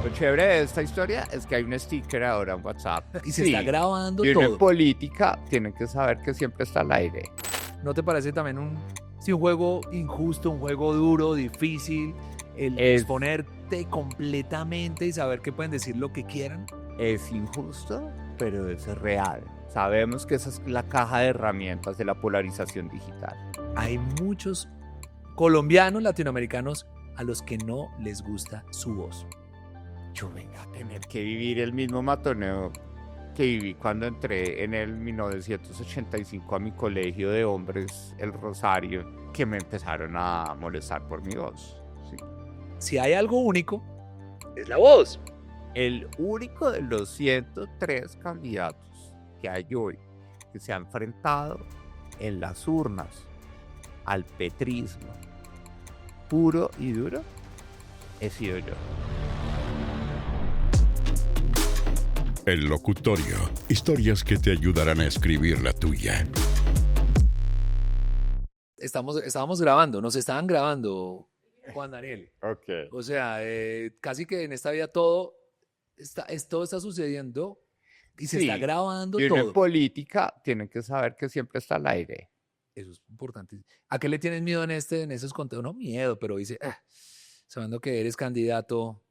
Lo chévere de esta historia es que hay un sticker ahora en WhatsApp. Y se está grabando y uno en todo. política tiene que saber que siempre está al aire. ¿No te parece también un juego injusto, un juego duro, difícil, el exponerte completamente y saber que pueden decir lo que quieran? Es injusto, pero es real. Sabemos que esa es la caja de herramientas de la polarización digital. Hay muchos colombianos, latinoamericanos, a los que no les gusta su voz. Yo vengo a tener que vivir el mismo matoneo que viví cuando entré en el 1985 a mi colegio de hombres, el Rosario, que me empezaron a molestar por mi voz. Sí. Si hay algo único, es la voz. El único de los 103 candidatos que hay hoy que se han enfrentado en las urnas al petrismo puro y duro he sido yo. El Locutorio. Historias que te ayudarán a escribir la tuya. Estábamos grabando, nos estaban grabando, Juan Daniel. Ok. O sea, casi que en esta vida todo está sucediendo y se está grabando y uno todo. En política tiene que saber que siempre está al aire. Eso es importante. ¿A qué le tienes miedo en esos contenidos? No miedo, pero dice, sabiendo que eres candidato,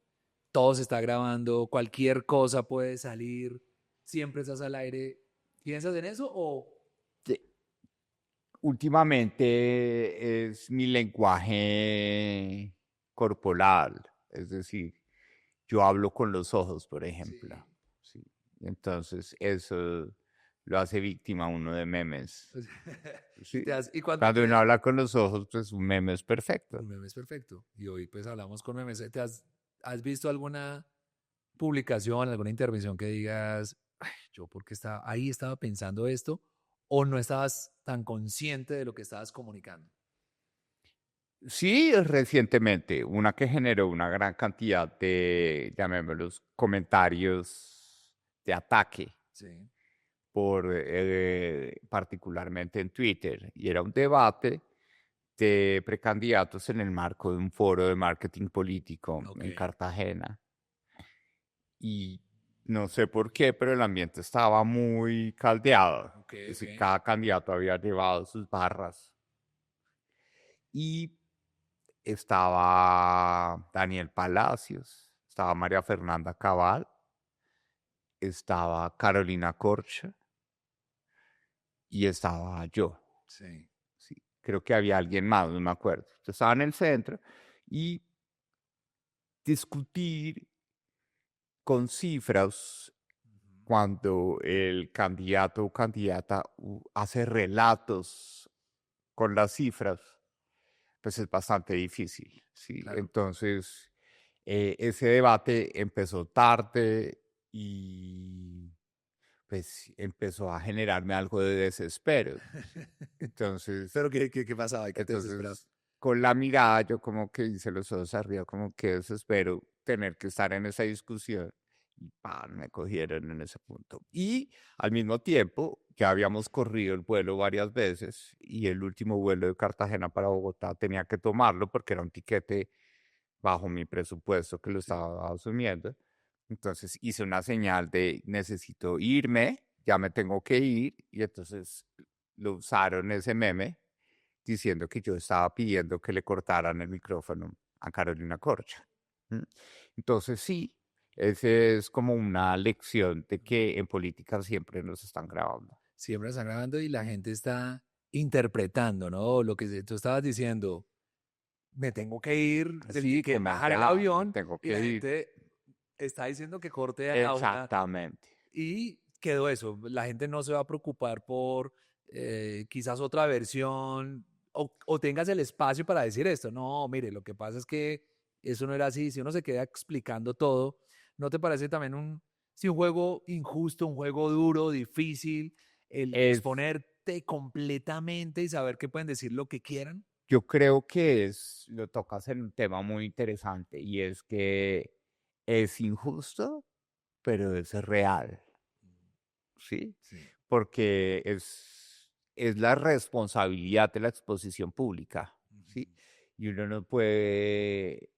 todo se está grabando, cualquier cosa puede salir, siempre estás al aire. ¿Piensas en eso o...? Sí. Últimamente es mi lenguaje corporal, es decir, yo hablo con los ojos, por ejemplo. Sí. Entonces eso lo hace víctima uno de memes. Sí. Cuando uno habla con los ojos, pues un meme es perfecto. Un meme es perfecto. Y hoy pues hablamos con memes. ¿Has visto alguna publicación, alguna intervención que digas, yo porque estaba pensando esto, o no estabas tan consciente de lo que estabas comunicando? Sí, recientemente, una que generó una gran cantidad de, llamémoslos, comentarios de ataque. Sí. Particularmente en Twitter, y era un debate de precandidatos en el marco de un foro de marketing político en Cartagena. Y no sé por qué, pero el ambiente estaba muy caldeado. Cada candidato había llevado sus barras. Y estaba Daniel Palacios, estaba María Fernanda Cabal, estaba Carolina Corcha y estaba yo. Sí. Creo que había alguien más, no me acuerdo. Yo estaba en el centro y discutir con cifras cuando el candidato o candidata hace relatos con las cifras, pues es bastante difícil. ¿Sí? Claro. Entonces, ese debate empezó tarde y pues empezó a generarme algo de desespero. Entonces, ¿Pero qué pasaba? ¿Qué te desesperaba? Con la mirada yo como que hice los ojos arriba, como que desespero tener que estar en esa discusión. Y me cogieron en ese punto. Y al mismo tiempo, ya habíamos corrido el vuelo varias veces y el último vuelo de Cartagena para Bogotá tenía que tomarlo porque era un tiquete bajo mi presupuesto que lo estaba asumiendo. Entonces hice una señal de necesito irme, ya me tengo que ir, y entonces lo usaron ese meme diciendo que yo estaba pidiendo que le cortaran el micrófono a Carolina Corcha. Entonces sí, ese es como una lección de que en política siempre nos están grabando. Siempre están grabando y la gente está interpretando, ¿no? Lo que tú estabas diciendo, me tengo que ir, Sí, que bajar el avión, tengo y que la ir. gente está diciendo que corte Exactamente. Y quedó eso. La gente no se va a preocupar por quizás otra versión o tengas el espacio para decir esto. No, mire, lo que pasa es que eso no era así. Si uno se queda explicando todo, ¿no te parece también un juego injusto, un juego duro, difícil, el exponerte completamente y saber que pueden decir lo que quieran? Yo creo que lo tocas en un tema muy interesante y es que es injusto, pero es real. ¿Sí? Porque es la responsabilidad de la exposición pública, ¿sí? Y uno no puede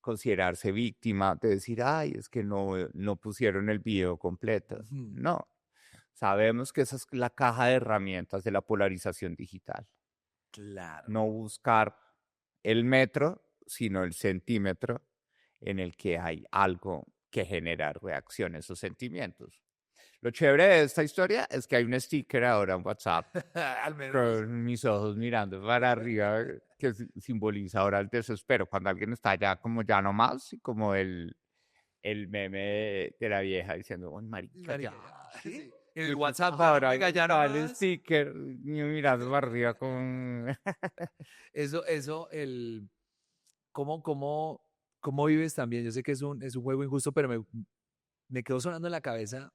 considerarse víctima, de decir, ay, es que no pusieron el video completo. Ujú. No, sabemos que esa es la caja de herramientas de la polarización digital. Claro. No buscar el metro, sino el centímetro en el que hay algo que genera reacciones o sentimientos. Lo chévere de esta historia es que hay un sticker ahora en WhatsApp Al menos. con mis ojos mirando para arriba que simboliza ahora el desespero, cuando alguien está ya como ya no más, y como el meme de la vieja diciendo, "Ay, marica, ya, ¿sí?". Sí. En el WhatsApp, Ahora venga, ya no está el más. sticker mío mirando para arriba con... Eso, ¿cómo vives también? Yo sé que es un juego injusto, pero me quedó sonando en la cabeza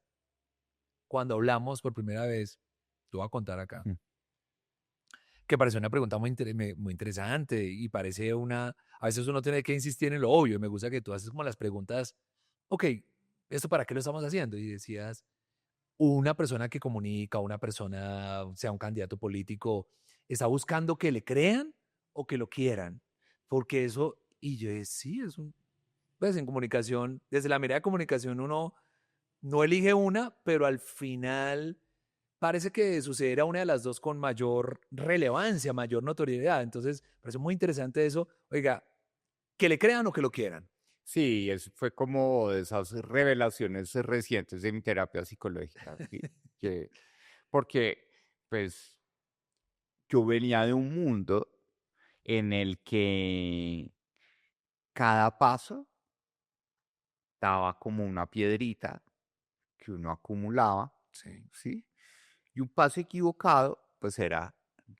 cuando hablamos por primera vez. Te voy a contar acá. Mm. Que parece una pregunta muy interesante y parece a veces uno tiene que insistir en lo obvio. Y me gusta que tú haces como las preguntas, ok, ¿esto para qué lo estamos haciendo? Y decías, una persona que comunica, una persona, sea un candidato político, está buscando que le crean o que lo quieran. Porque eso, y yo decía, sí, pues en comunicación, desde la mirada de comunicación uno no elige una, pero al final parece que sucederá una de las dos con mayor relevancia, mayor notoriedad. Entonces, parece muy interesante eso. Oiga, que le crean o que lo quieran. Sí, eso fue como de esas revelaciones recientes de mi terapia psicológica, porque pues yo venía de un mundo en el que cada paso daba como una piedrita que uno acumulaba, Sí, ¿sí? Y un paso equivocado, pues era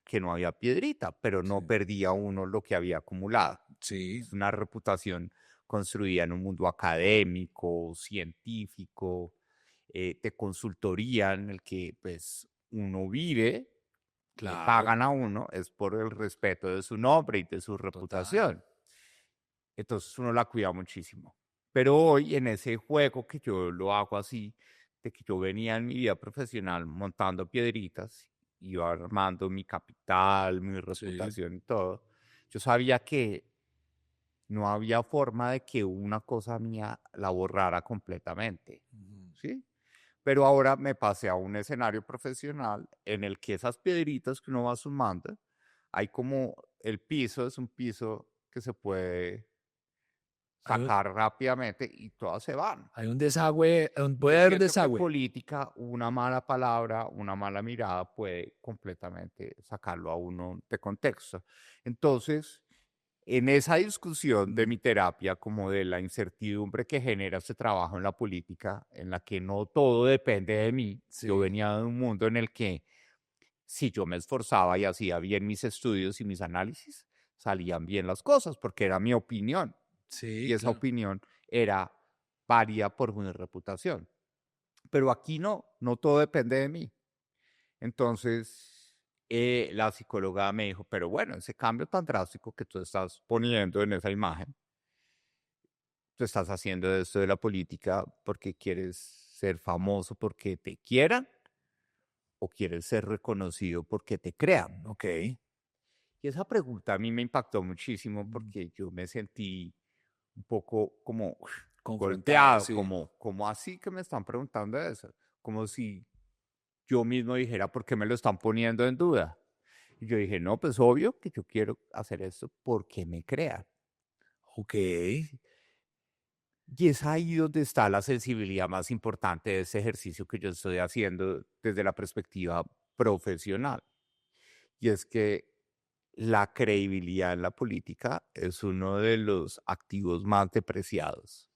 que no había piedrita, pero no sí, perdía uno lo que había acumulado. sí, Es una reputación construida en un mundo académico, científico, de consultoría en el que pues uno vive, le claro, pagan a uno, es por el respeto de su nombre y de su total. reputación. Entonces uno la cuida muchísimo. Pero hoy en ese juego que yo lo hago así, de que yo venía en mi vida profesional montando piedritas, iba armando mi capital, mi Sí. reputación y todo, yo sabía que no había forma de que una cosa mía la borrara completamente, Ujú. ¿sí? Pero ahora me pasé a un escenario profesional en el que esas piedritas que uno va sumando, hay como el piso, es un piso que se puede Hay un, sacar rápidamente y todas se van. hay un desagüe, Y yo puede haber siento que en desagüe. política una mala palabra, una mala mirada puede completamente sacarlo a uno de contexto. Entonces, en esa discusión de mi terapia, como de la incertidumbre que genera este trabajo en la política, en la que no todo depende de mí, yo Sí, venía de un mundo en el que si yo me esforzaba y hacía bien mis estudios y mis análisis, salían bien las cosas, porque era mi opinión. sí, Y esa claro. opinión era válida por mi reputación. Pero aquí no todo depende de mí. Entonces, la psicóloga me dijo, pero bueno, ese cambio tan drástico que tú estás poniendo en esa imagen, tú estás haciendo esto de la política porque quieres ser famoso, porque te quieran, o quieres ser reconocido porque te crean. Ok. Y esa pregunta a mí me impactó muchísimo porque yo me sentí un poco como Confrontado, golpeado, sí. como así que me están preguntando eso, como si yo mismo dijera, ¿por qué me lo están poniendo en duda? Y yo dije, no, pues obvio que yo quiero hacer esto porque me crean. Ok. Y es ahí donde está la sensibilidad más importante de ese ejercicio que yo estoy haciendo desde la perspectiva profesional. Y es que la credibilidad en la política es uno de los activos más depreciados.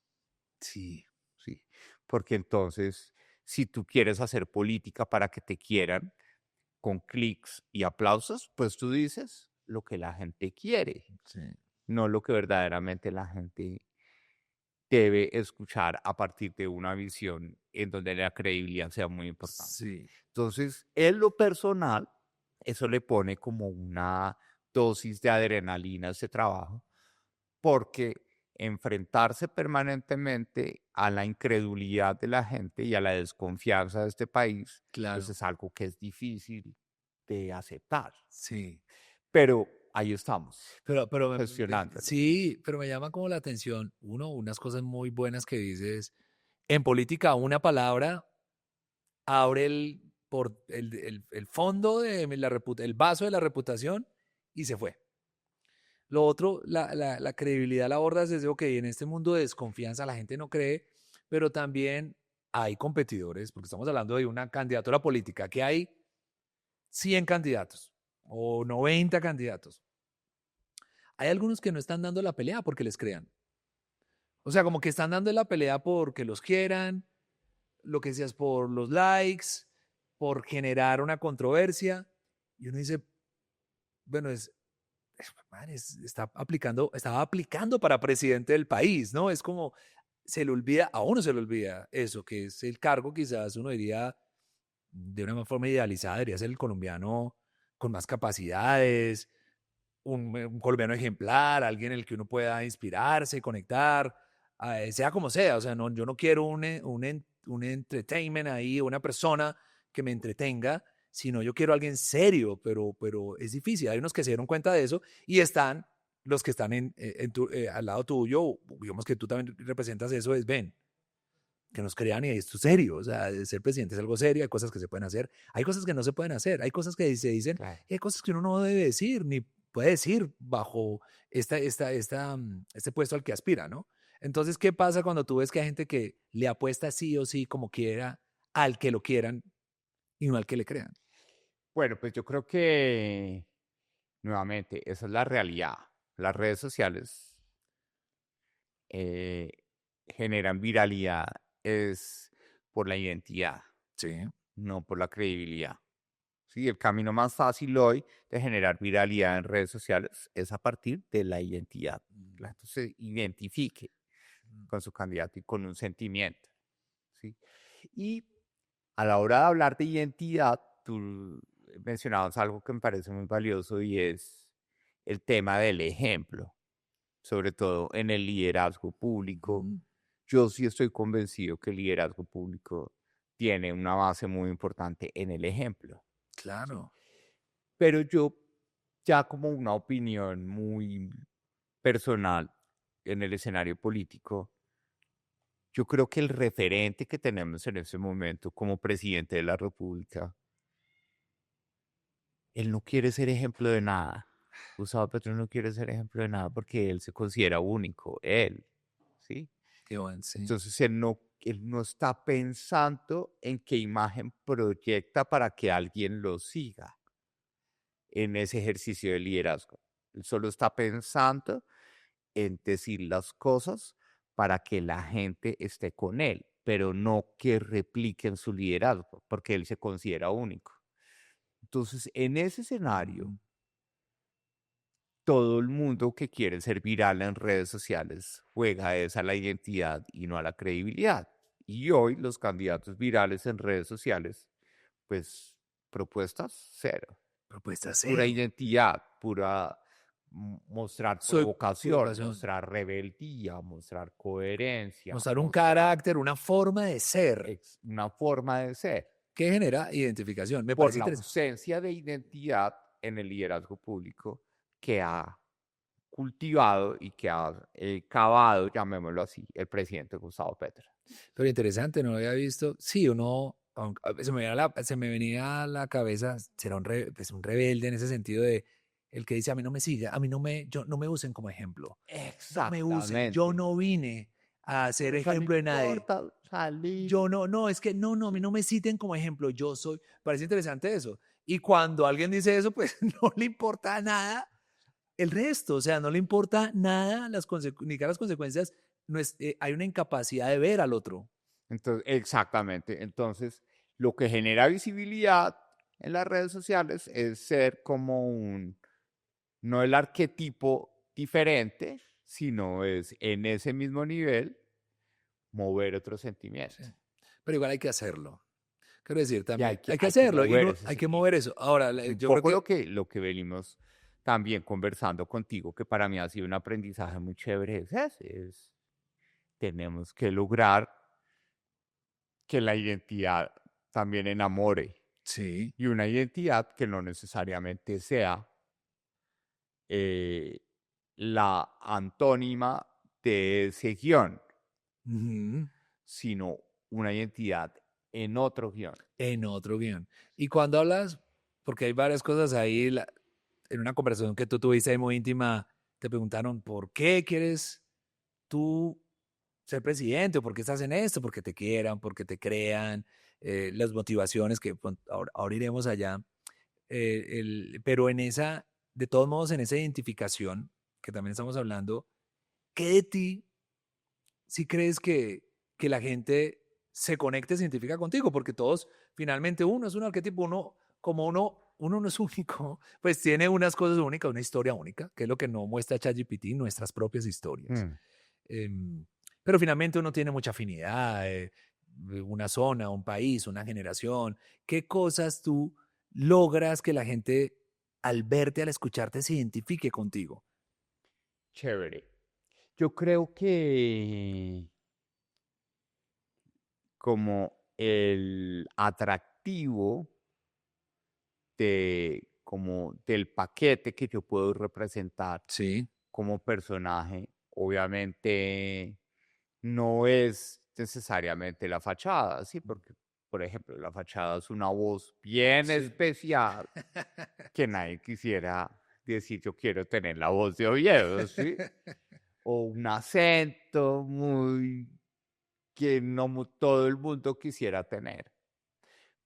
Sí. ¿Sí? Porque entonces, si tú quieres hacer política para que te quieran con clics y aplausos, pues tú dices lo que la gente quiere, Sí. no lo que verdaderamente la gente debe escuchar a partir de una visión en donde la credibilidad sea muy importante. Sí. Entonces, en lo personal, eso le pone como una dosis de adrenalina a ese trabajo, porque enfrentarse permanentemente a la incredulidad de la gente y a la desconfianza de este país, pues Claro. es algo que es difícil de aceptar. Sí. Pero ahí estamos, Pero gestionándolo. sí, pero me llama como la atención, unas cosas muy buenas que dices. En política, una palabra abre el fondo de el vaso de la reputación y se fue. Lo otro, la credibilidad la abordas desde, ok, en este mundo de desconfianza la gente no cree, pero también hay competidores, porque estamos hablando de una candidatura política, que hay 100 candidatos o 90 candidatos. Hay algunos que no están dando la pelea porque les crean. O sea, como que están dando la pelea porque los quieran, lo que decías, por los likes, por generar una controversia. Y uno dice, bueno, estaba aplicando para presidente del país, ¿no? Es como, a uno se le olvida eso, que es el cargo, quizás uno diría, de una forma idealizada, debería ser el colombiano con más capacidades, un colombiano ejemplar, alguien en el que uno pueda inspirarse, conectar, sea como sea. O sea, no, yo no quiero un entertainment ahí, una persona que me entretenga, sino yo quiero alguien serio, pero es difícil. Hay unos que se dieron cuenta de eso y están los que están al lado tuyo, digamos que tú también representas eso, ven, que nos crean y esto es serio, o sea, ser presidente es algo serio, hay cosas que se pueden hacer, hay cosas que no se pueden hacer, hay cosas que se dicen, Claro. y hay cosas que uno no debe decir, ni puede decir bajo este puesto al que aspira, ¿no? Entonces, ¿qué pasa cuando tú ves que hay gente que le apuesta sí o sí, como quiera, al que lo quieran y no al que le crean? Bueno, pues yo creo que, nuevamente, esa es la realidad. Las redes sociales eh, generan viralidad es por la identidad, Sí. no por la credibilidad. Sí, el camino más fácil hoy de generar viralidad en redes sociales es a partir de la identidad. La gente se identifique con su candidato y con un sentimiento. ¿Sí? Y a la hora de hablar de identidad, tú mencionabas algo que me parece muy valioso y es el tema del ejemplo, sobre todo en el liderazgo público. Yo sí estoy convencido que el liderazgo público tiene una base muy importante en el ejemplo. ¿Sí? Claro. Pero yo, ya como una opinión muy personal en el escenario político, yo creo que el referente que tenemos en ese momento como presidente de la República, él no quiere ser ejemplo de nada. Gustavo Petro no quiere ser ejemplo de nada porque él se considera único, él, ¿sí? Qué bueno, sí. Entonces él no está pensando en qué imagen proyecta para que alguien lo siga en ese ejercicio de liderazgo. Él solo está pensando en decir las cosas para que la gente esté con él, pero no que repliquen su liderazgo, porque él se considera único. Entonces, en ese escenario, todo el mundo que quiere ser viral en redes sociales juega es a la identidad y no a la credibilidad. Y hoy los candidatos virales en redes sociales, pues propuestas cero. Propuesta Pura cero. identidad, pura mostrar Soy provocación, provocación. mostrar rebeldía, mostrar coherencia, Mostrar un carácter, una forma de ser una forma de ser, que genera identificación. Me por parece la interesante. ausencia de identidad en el liderazgo público que ha cultivado y que ha cavado, llamémoslo así, el presidente Gustavo Petro. Pero interesante, no lo había visto. Sí, se me venía a la cabeza, será pues un rebelde en ese sentido de el que dice a mí no me siga, no me usen como ejemplo. No me usen, yo no vine a ser ejemplo de nadie. Yo no, es que no, a mí no me citen como ejemplo, parece interesante eso. Y cuando alguien dice eso, pues no le importa nada el resto, o sea, no le importa nada ni las consecuencias, hay una incapacidad de ver al otro. Entonces, exactamente. Entonces, lo que genera visibilidad en las redes sociales es ser como no el arquetipo diferente, sino es en ese mismo nivel mover otros sentimientos. Sí. Pero igual hay que hacerlo. Quiero decir, Y también hay que hacerlo y mover hay que mover eso. Ahora, un yo poco creo lo que venimos también conversando contigo, que para mí ha sido un aprendizaje muy chévere, tenemos que lograr que la identidad también enamore sí, y una identidad que no necesariamente sea la antónima de ese guión, Ujú. sino una identidad en otro guión. En otro guión. Y cuando hablas, porque hay varias cosas ahí, en una conversación que tú tuviste ahí muy íntima, te preguntaron, ¿por qué quieres tú ser presidente? ¿O por qué estás en esto? ¿Porque te quieran? ¿Porque te crean? Las motivaciones que ahora iremos allá. Pero en esa, de todos modos, en esa identificación que también estamos hablando, ¿qué de ti si crees que la gente se conecte, se identifica contigo? Porque todos, finalmente, uno es un arquetipo, uno no es único, pues tiene unas cosas únicas, una historia única, que es lo que no muestra ChatGPT, nuestras propias historias. Mm. Em, pero finalmente uno tiene mucha afinidad, una zona, un país, una generación. ¿Qué cosas tú logras que la gente al verte, al escucharte, se identifique contigo? Chévere. Yo creo que como el atractivo como del paquete que yo puedo representar Sí. como personaje, obviamente no es necesariamente la fachada, ¿sí? Porque, por ejemplo, la fachada es una voz bien Sí. especial que nadie quisiera decir yo quiero tener la voz de Oviedo, ¿sí? O un acento muy que no todo el mundo quisiera tener.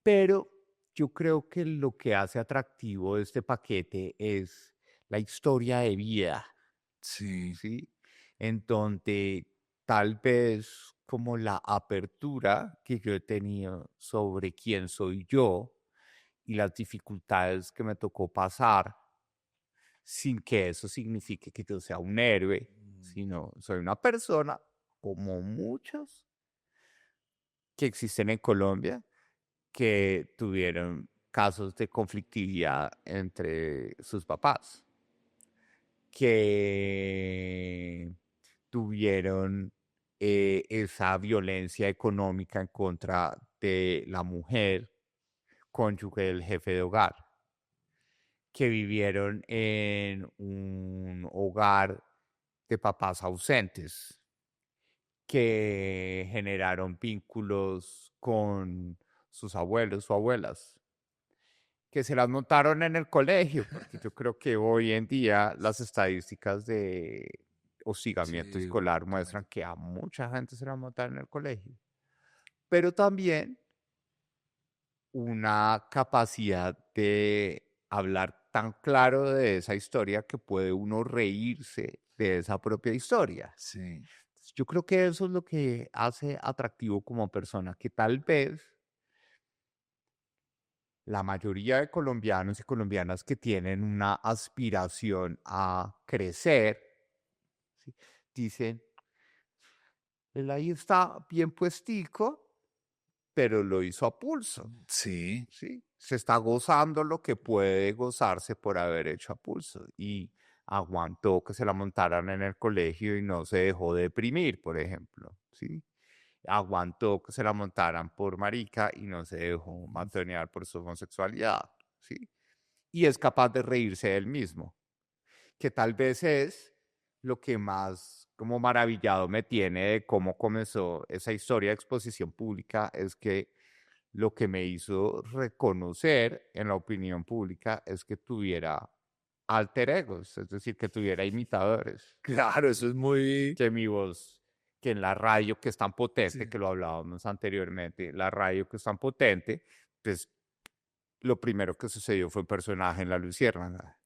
Pero yo creo que lo que hace atractivo este paquete es la historia de vida, Sí. ¿sí? En donde tal vez como la apertura que yo he tenido sobre quién soy yo y las dificultades que me tocó pasar, sin que eso signifique que yo sea un héroe, sino soy una persona como muchos que existen en Colombia que tuvieron casos de conflictividad entre sus papás, que tuvieron esa violencia económica en contra de la mujer, cónyuge del jefe de hogar, que vivieron en un hogar de papás ausentes, que generaron vínculos con sus abuelos o abuelas, que se las montaron en el colegio, porque yo creo que hoy en día las estadísticas de hostigamiento Sí, escolar muestran que a mucha gente se la montaron en el colegio, pero también una capacidad de hablar tan claro de esa historia que puede uno reírse de esa propia historia. sí. Yo creo que eso es lo que hace atractivo como persona, que tal vez la mayoría de colombianos y colombianas que tienen una aspiración a crecer, ¿sí? Dicen, él ahí está bien puestico, pero lo hizo a pulso, Sí. ¿sí? Se está gozando lo que puede gozarse por haber hecho a pulso y aguantó que se la montaran en el colegio y no se dejó deprimir, por ejemplo, ¿sí? Aguantó que se la montaran por marica y no se dejó matonear por su homosexualidad, ¿sí? Y es capaz de reírse de él mismo, que tal vez es lo que más como maravillado me tiene de cómo comenzó esa historia de exposición pública, es que lo que me hizo reconocer en la opinión pública es que tuviera alter egos, es decir, que tuviera imitadores, Claro, eso es muy... que mi voz, que en la radio que es tan potente, Sí. que lo hablábamos anteriormente, la radio que es tan potente, pues lo primero que sucedió fue un personaje en La Luciérnaga,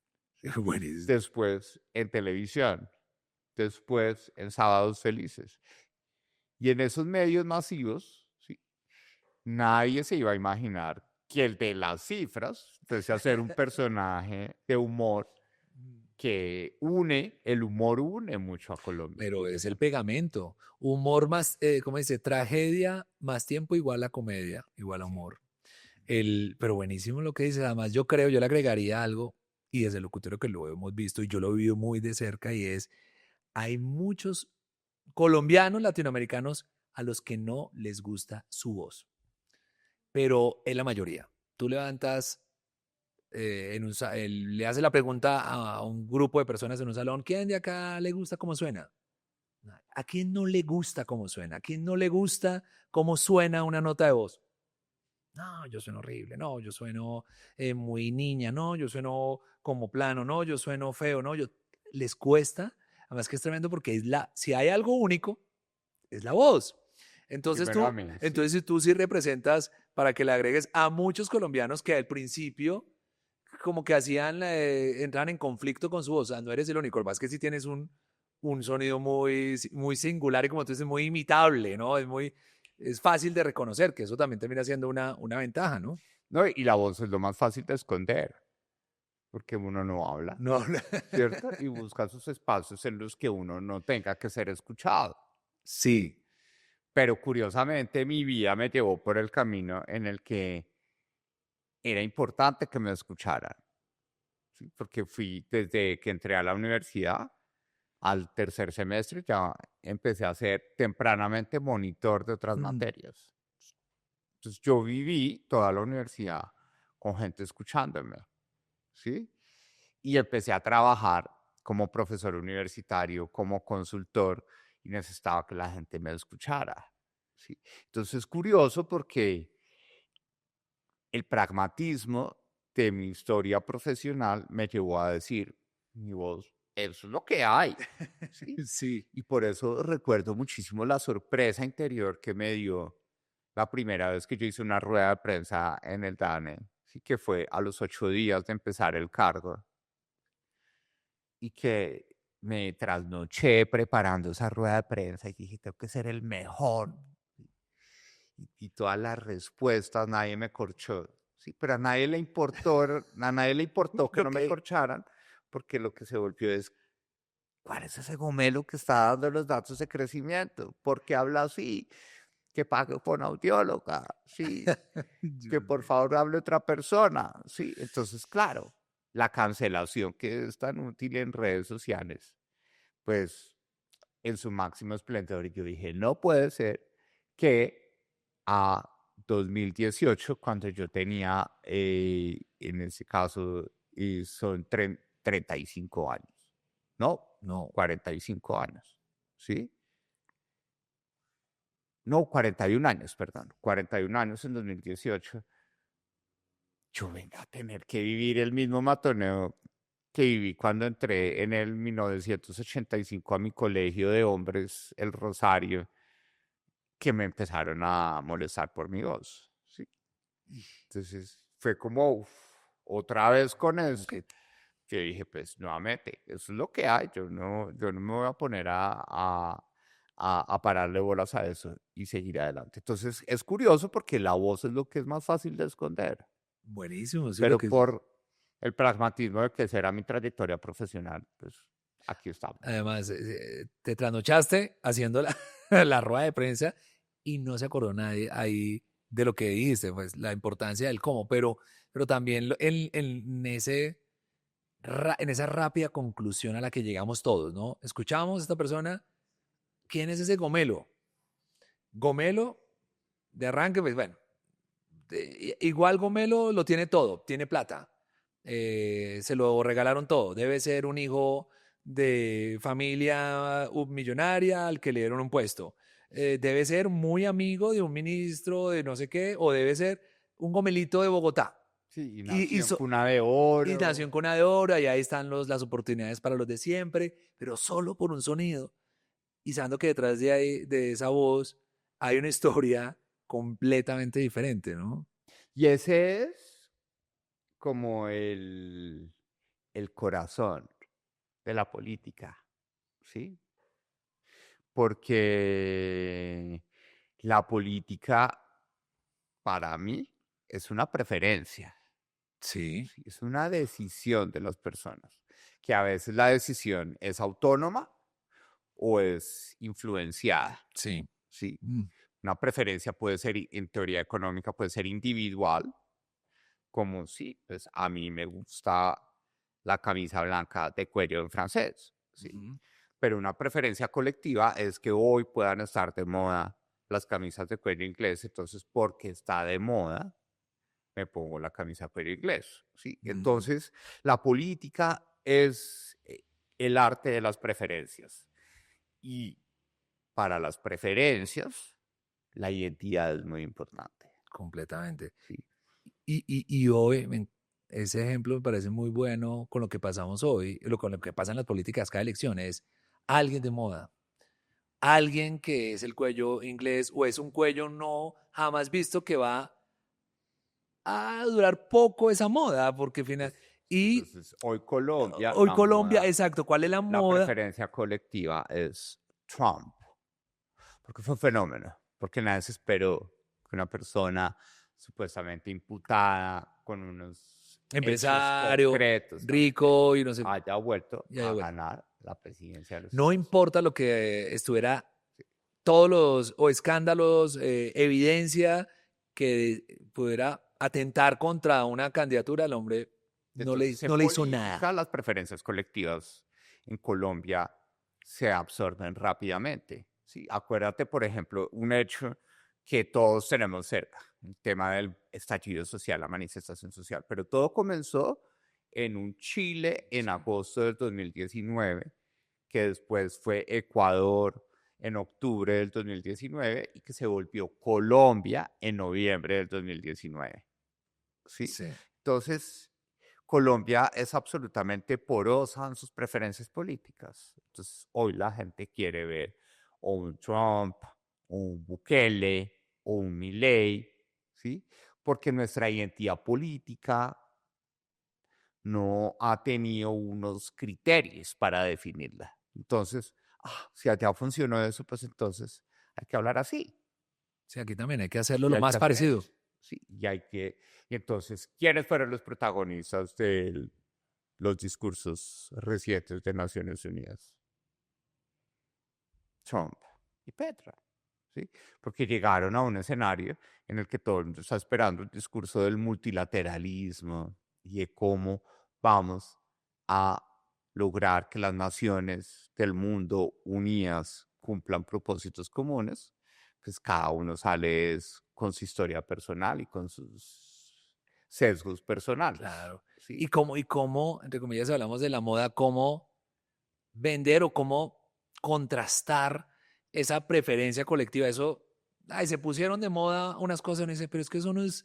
Buenísimo. después en televisión, después en Sábados Felices. Y en esos medios masivos, ¿sí? Nadie se iba a imaginar que el de las cifras fuese a ser un personaje de humor que el humor une mucho a Colombia. Pero es el pegamento. Humor más, ¿cómo dice? Tragedia más tiempo igual a comedia, igual a humor. Pero buenísimo lo que dices. Además, yo creo, yo le agregaría algo, y desde el locutorio que lo hemos visto, y yo lo he vivido muy de cerca, y es, hay muchos colombianos, latinoamericanos, a los que no les gusta su voz, pero es la mayoría. Tú levantas él le hace la pregunta a un grupo de personas en un salón, ¿quién de acá le gusta cómo suena? ¿A quién no le gusta cómo suena? ¿A quién no le gusta cómo suena una nota de voz? No, yo sueno horrible, no, yo sueno muy niña, no, yo sueno como plano, no, yo sueno feo, no, les cuesta, además que es tremendo porque si hay algo único, es la voz. Entonces Primero a tú, mí, sí. entonces si tú sí representas para que le agregues a muchos colombianos que al principio como que entran en conflicto con su voz, o sea, no eres el único, lo que pasa es que sí tienes un sonido muy singular y como tú dices, muy imitable, ¿no? Es fácil de reconocer, que eso también termina siendo una ventaja, ¿no? No, y la voz es lo más fácil de esconder, porque uno no habla, No, ¿cierto? Y busca sus espacios en los que uno no tenga que ser escuchado. sí. Pero curiosamente mi vida me llevó por el camino en el que era importante que me escucharan, ¿sí? Porque fui desde que entré a la universidad al tercer semestre, ya empecé a ser tempranamente monitor de otras Mm, materias. Entonces yo viví toda la universidad con gente escuchándome, ¿sí? Y empecé a trabajar como profesor universitario, como consultor, y necesitaba que la gente me escuchara, ¿sí? Entonces es curioso porque el pragmatismo de mi historia profesional me llevó a decir, mi voz, eso es lo que hay, ¿sí? sí. Y por eso recuerdo muchísimo la sorpresa interior que me dio la primera vez que yo hice una rueda de prensa en el DANE, ¿sí? Que fue a los 8 días de empezar el cargo y que me trasnoché preparando esa rueda de prensa y dije, tengo que ser el mejor. Y todas las respuestas, nadie me corchó. Sí, pero a nadie le importó que no Ok. me corcharan, porque lo que se volvió es, ¿cuál es ese gomelo que está dando los datos de crecimiento? ¿Por qué habla así? Que pague por una audióloga, sí, que por favor hable otra persona, sí. Entonces, claro, la cancelación que es tan útil en redes sociales, pues en su máximo esplendor. Y yo dije, no puede ser que a 2018, cuando yo tenía, en ese caso, son 35 años, no, No. 45 años, ¿sí? No, 41 años, perdón, 41 años en 2018, yo venga a tener que vivir el mismo matoneo que viví cuando entré en el 1985 a mi colegio de hombres, el Rosario, que me empezaron a molestar por mi voz, ¿sí? Entonces fue como otra vez con eso, Ok. que dije, pues nuevamente, eso es lo que hay, yo no me voy a poner a pararle bolas a eso y seguir adelante. Entonces es curioso porque la voz es lo que es más fácil de esconder, Buenísimo, sí, lo pero que por el pragmatismo de que esa era mi trayectoria profesional, pues aquí estamos. además te trasnochaste haciendo la rueda de prensa y no se acordó nadie ahí de lo que dijiste, pues la importancia del cómo, pero también en esa rápida conclusión a la que llegamos todos, ¿no? Escuchamos a esta persona, ¿quién es ese Gomelo? Gomelo, de arranque, pues bueno, igual Gomelo lo tiene todo, tiene plata, se lo regalaron todo, debe ser un hijo de familia millonaria al que le dieron un puesto, debe ser muy amigo de un ministro de no sé qué, o debe ser un Gomelito de Bogotá. Sí, y Y, y, nació en so- cuna de y nació oro. en Cuna de Oro, y ahí están las oportunidades para los de siempre, pero solo por un sonido. Y sabiendo que detrás de esa voz hay una historia completamente diferente, ¿no? Y ese es como el corazón de la política, ¿sí? Porque la política para mí es una preferencia, Sí, ¿sí? Es una decisión de las personas, que a veces la decisión es autónoma o es influenciada, sí. ¿sí? Mm, Una preferencia puede ser, en teoría económica, puede ser individual, como sí, pues a mí me gusta la camisa blanca de cuello en francés, ¿sí? ujú. Pero una preferencia colectiva es que hoy puedan estar de moda las camisas de cuello inglés, entonces porque está de moda, me pongo la camisa por inglés, ¿sí? Ujú. Entonces, la política es el arte de las preferencias. Y para las preferencias, la identidad es muy importante, Completamente. ¿sí? Y hoy, ese ejemplo me parece muy bueno con lo que pasamos hoy, con lo que pasa en las políticas cada elección, es alguien de moda, alguien que es el cuello inglés o es un cuello no jamás visto que va a durar poco esa moda, porque final... Y Entonces, hoy Colombia, hoy la Colombia, moda, exacto, ¿cuál es la la moda? preferencia colectiva es Trump, porque fue un fenómeno, porque nadie se esperó que una persona supuestamente imputada con unos hechos Empresario, concretos también rico y no sé, haya vuelto ya de a vuelta. ganar la presidencia de los No Estados Unidos. importa lo que estuviera, todos los o escándalos, evidencia que pudiera atentar contra una candidatura, el hombre Entonces, en no le hizo política, nada. las preferencias colectivas en Colombia se absorben rápidamente. ¿Sí? Acuérdate, por ejemplo, un hecho que todos tenemos cerca, el tema del estallido social, la manifestación social, pero todo comenzó en un Chile en agosto del 2019, que después fue Ecuador en octubre del 2019 y que se volvió Colombia en noviembre del 2019. ¿Sí? Sí. Entonces, Colombia es absolutamente porosa en sus preferencias políticas. Entonces, hoy la gente quiere ver o un Trump, o un Bukele, o un Milei, ¿sí? Porque nuestra identidad política no ha tenido unos criterios para definirla. Entonces, si allá funcionó eso, pues entonces hay que hablar así. Sí, aquí también hay que hacerlo Y lo hay que más hacer parecido. eso. Sí, y entonces, ¿quiénes fueron los protagonistas de los discursos recientes de Naciones Unidas? Trump y Petra, ¿sí? Porque llegaron a un escenario en el que todo el mundo está esperando el discurso del multilateralismo y de cómo vamos a lograr que las naciones del mundo unidas cumplan propósitos comunes, pues cada uno sale con su historia personal y con sus sesgos personales, Claro. ¿sí? Y cómo, entre comillas, hablamos de la moda, cómo vender o cómo contrastar esa preferencia colectiva. Eso, ay, se pusieron de moda unas cosas, uno dice, pero es que eso no es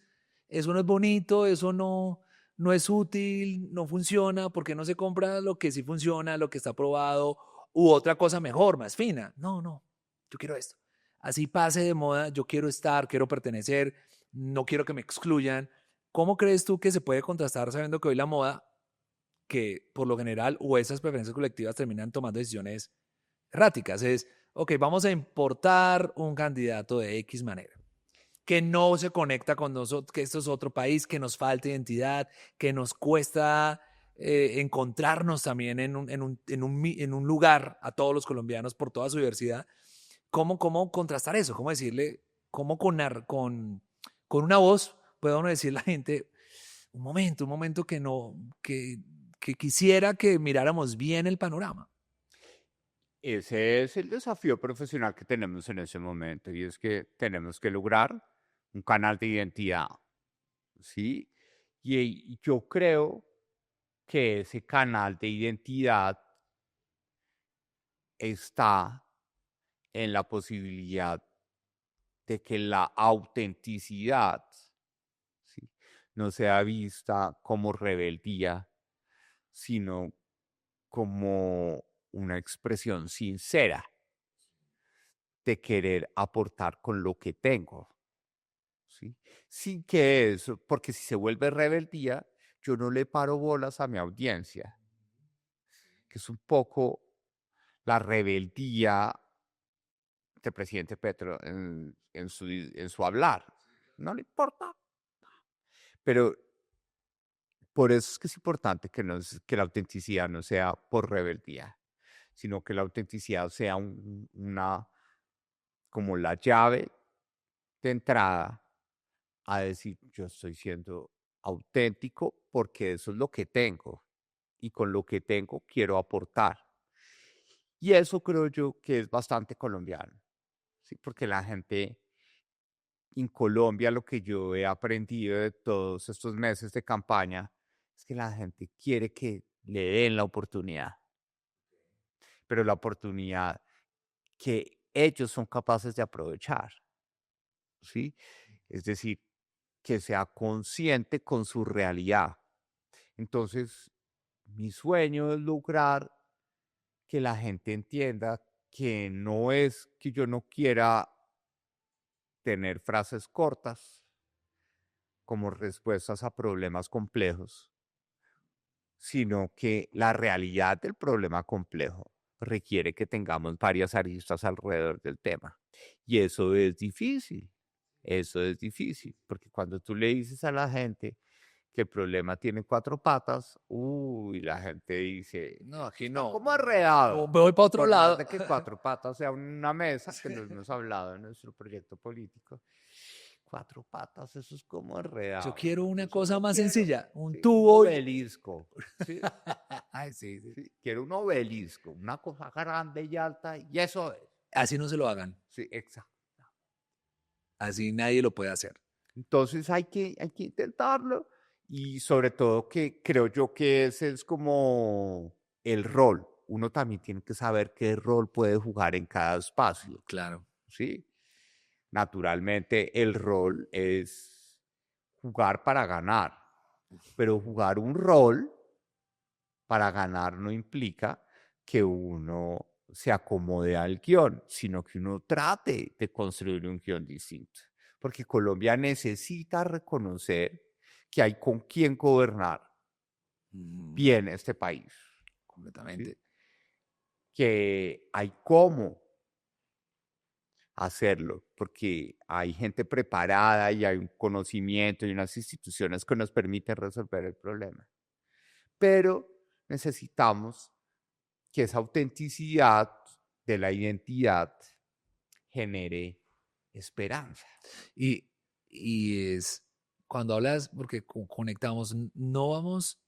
bonito, eso no es útil, no funciona, porque no se compra lo que sí funciona, lo que está probado, u otra cosa mejor, más fina. No, no, yo quiero esto. Así pase de moda, yo quiero estar, quiero pertenecer, no quiero que me excluyan. ¿Cómo crees tú que se puede contrastar sabiendo que hoy la moda, que por lo general o esas preferencias colectivas terminan tomando decisiones erráticas? Es, ok, vamos a importar un candidato de X manera, que no se conecta con nosotros, que esto es otro país, que nos falta identidad, que nos cuesta encontrarnos también en un lugar a todos los colombianos por toda su diversidad. ¿Cómo contrastar eso? ¿Cómo decirle, cómo con una voz puede uno decirle a la gente, un momento que no, que quisiera que miráramos bien el panorama? Ese es el desafío profesional que tenemos en ese momento y es que tenemos que lograr un canal de identidad, ¿sí? Y yo creo que ese canal de identidad está en la posibilidad de que la autenticidad, ¿sí? No sea vista como rebeldía, sino como una expresión sincera de querer aportar con lo que tengo, ¿sí? Sin que eso, porque si se vuelve rebeldía, yo no le paro bolas a mi audiencia, que es un poco la rebeldía del presidente Petro en su hablar. No le importa. Pero por eso es que es importante que la autenticidad no sea por rebeldía, sino que la autenticidad sea como la llave de entrada a decir, yo estoy siendo auténtico porque eso es lo que tengo y con lo que tengo quiero aportar. Y eso creo yo que es bastante colombiano, ¿sí? Porque la gente en Colombia lo que yo he aprendido de todos estos meses de campaña es que la gente quiere que le den la oportunidad, pero la oportunidad que ellos son capaces de aprovechar, ¿sí? Es decir, que sea consciente con su realidad. Entonces, mi sueño es lograr que la gente entienda que no es que yo no quiera tener frases cortas como respuestas a problemas complejos, sino que la realidad del problema complejo requiere que tengamos varias aristas alrededor del tema. Y eso es difícil, porque cuando tú le dices a la gente que el problema tiene 4 patas, uy, la gente dice, No, aquí está no. como enredado. Me voy para otro Por más lado. de que 4 patas sea una mesa, que lo hemos hablado en nuestro proyecto político, 4 patas, eso es como Yo enredado. quiero una Eso cosa no más quiero, sencilla, un sí, un tubo. obelisco. Sí, Ay, sí, sí. sí, quiero un obelisco, una cosa grande y alta, y eso es. Así no se lo hagan. Sí, exacto. Así nadie lo puede hacer. Entonces hay que intentarlo y sobre todo que creo yo que ese es como el rol. Uno también tiene que saber qué rol puede jugar en cada espacio, Claro. ¿sí? Naturalmente el rol es jugar para ganar, pero jugar un rol para ganar no implica que uno se acomode al guión, sino que uno trate de construir un guión distinto. Porque Colombia necesita reconocer que hay con quién gobernar bien este país, ¿sí? Completamente. Que hay cómo hacerlo, porque hay gente preparada y hay un conocimiento y unas instituciones que nos permiten resolver el problema. Pero necesitamos que esa autenticidad de la identidad genere esperanza. Y es cuando hablas, porque conectamos, no vamos,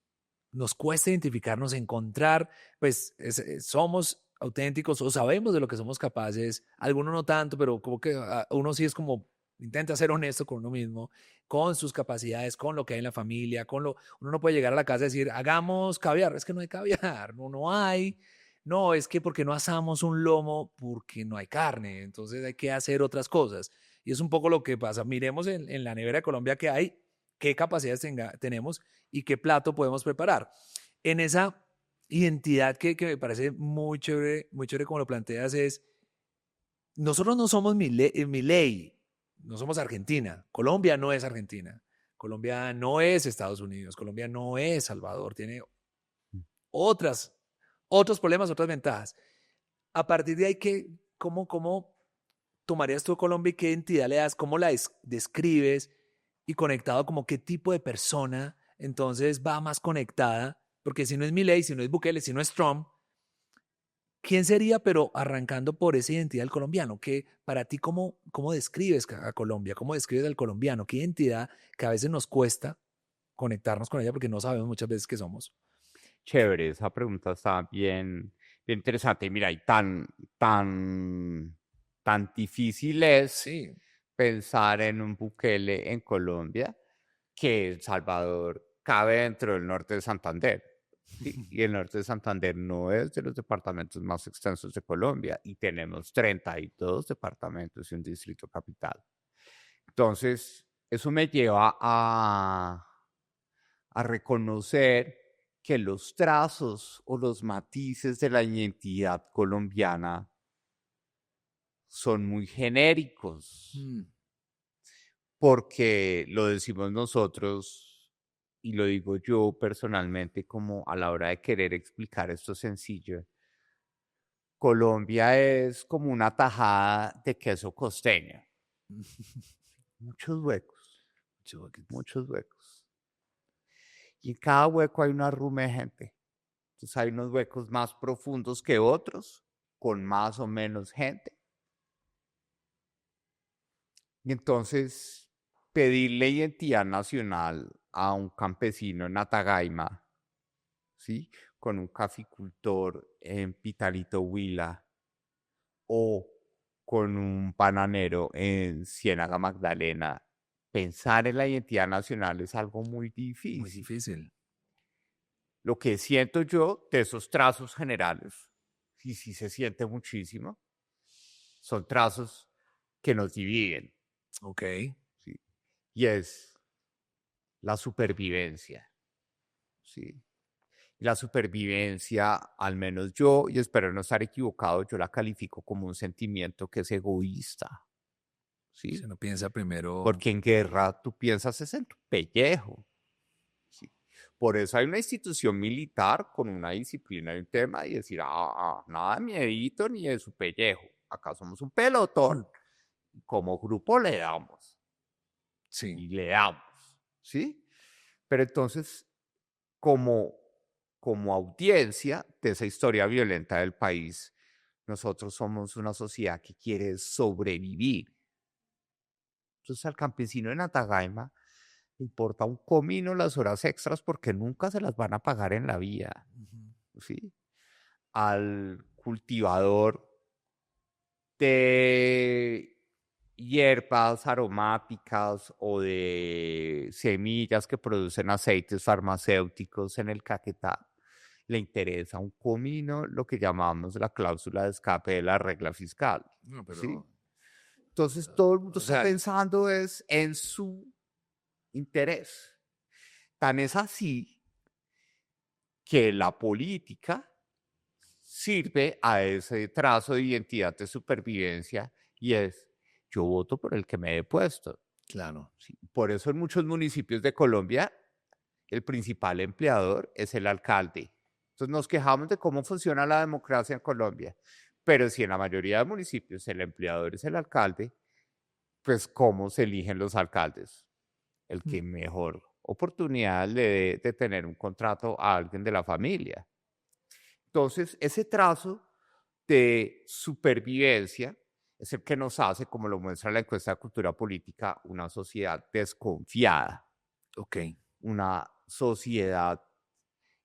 nos cuesta identificarnos, encontrar, pues somos auténticos o sabemos de lo que somos capaces, algunos no tanto, pero como que uno sí es como, intenta ser honesto con uno mismo, con sus capacidades, con lo que hay en la familia, uno no puede llegar a la casa y decir, hagamos caviar, es que no hay caviar, no hay. No, es que porque no asamos un lomo, porque no hay carne, entonces hay que hacer otras cosas. Y es un poco lo que pasa. Miremos en la nevera de Colombia qué hay, qué capacidades tenemos y qué plato podemos preparar. En esa identidad que me parece muy chévere como lo planteas es, nosotros no somos Milei, no somos Argentina, Colombia no es Argentina, Colombia no es Estados Unidos, Colombia no es Salvador, tiene otras, otros problemas, otras ventajas. A partir de ahí, ¿cómo tomarías tú a Colombia y qué identidad le das? ¿Cómo la describes? Y conectado como qué tipo de persona entonces va más conectada, porque si no es Milei, si no es Bukele, si no es Trump, ¿quién sería? Pero arrancando por esa identidad del colombiano, que para ti, ¿cómo describes a Colombia? ¿Cómo describes al colombiano? ¿Qué identidad que a veces nos cuesta conectarnos con ella porque no sabemos muchas veces qué somos? Chévere, esa pregunta está bien, bien interesante. Mira, y tan difícil es Sí. pensar en un Bukele en Colombia que El Salvador cabe dentro del norte de Santander. ¿Sí? Y el norte de Santander no es de los departamentos más extensos de Colombia y tenemos 32 departamentos y un distrito capital. Entonces, eso me lleva a reconocer que los trazos o los matices de la identidad colombiana son muy genéricos, porque lo decimos nosotros y lo digo yo personalmente como a la hora de querer explicar esto sencillo. Colombia es como una tajada de queso costeño. Muchos huecos, muchos huecos. Y en cada hueco hay una rume de gente. Entonces hay unos huecos más profundos que otros, con más o menos gente. Y entonces pedirle identidad nacional a un campesino en Atagaima, ¿sí? Con un caficultor en Pitalito Huila, o con un bananero en Ciénaga Magdalena, pensar en la identidad nacional es algo muy Muy difícil. difícil. Lo que siento yo de esos trazos generales, y sí se siente muchísimo, son trazos que nos dividen, Ok. ¿sí? Y es la supervivencia, ¿sí? Y la supervivencia, al menos yo, y espero no estar equivocado, yo la califico como un sentimiento que es egoísta, Si ¿sí? uno piensa primero. Porque en guerra tú piensas es en tu pellejo, ¿sí? Por eso hay una institución militar con una disciplina y un tema y decir, nada de miedito ni de su pellejo. Acá somos un pelotón. Como grupo le damos Sí. y le damos, ¿sí? Pero entonces, como, como audiencia de esa historia violenta del país, nosotros somos una sociedad que quiere sobrevivir. Entonces, al campesino en Atagaima le importa un comino las horas extras porque nunca se las van a pagar en la vida, Ujú. ¿sí? Al cultivador de hierbas aromáticas o de semillas que producen aceites farmacéuticos en el Caquetá, le interesa un comino lo que llamamos la cláusula de escape de la regla fiscal, No, ¿sí? pero. Entonces todo el mundo O está sea, pensando es en su interés. Tan es así que la política sirve a ese trazo de identidad de supervivencia y es, yo voto por el que me dé puesto. claro. Sí, por eso en muchos municipios de Colombia el principal empleador es el alcalde. Entonces nos quejamos de cómo funciona la democracia en Colombia, pero si en la mayoría de municipios el empleador es el alcalde, pues ¿cómo se eligen los alcaldes? El que mejor oportunidad le dé de tener un contrato a alguien de la familia. Entonces, ese trazo de supervivencia es el que nos hace, como lo muestra la encuesta de cultura política, una sociedad desconfiada, Ok. una sociedad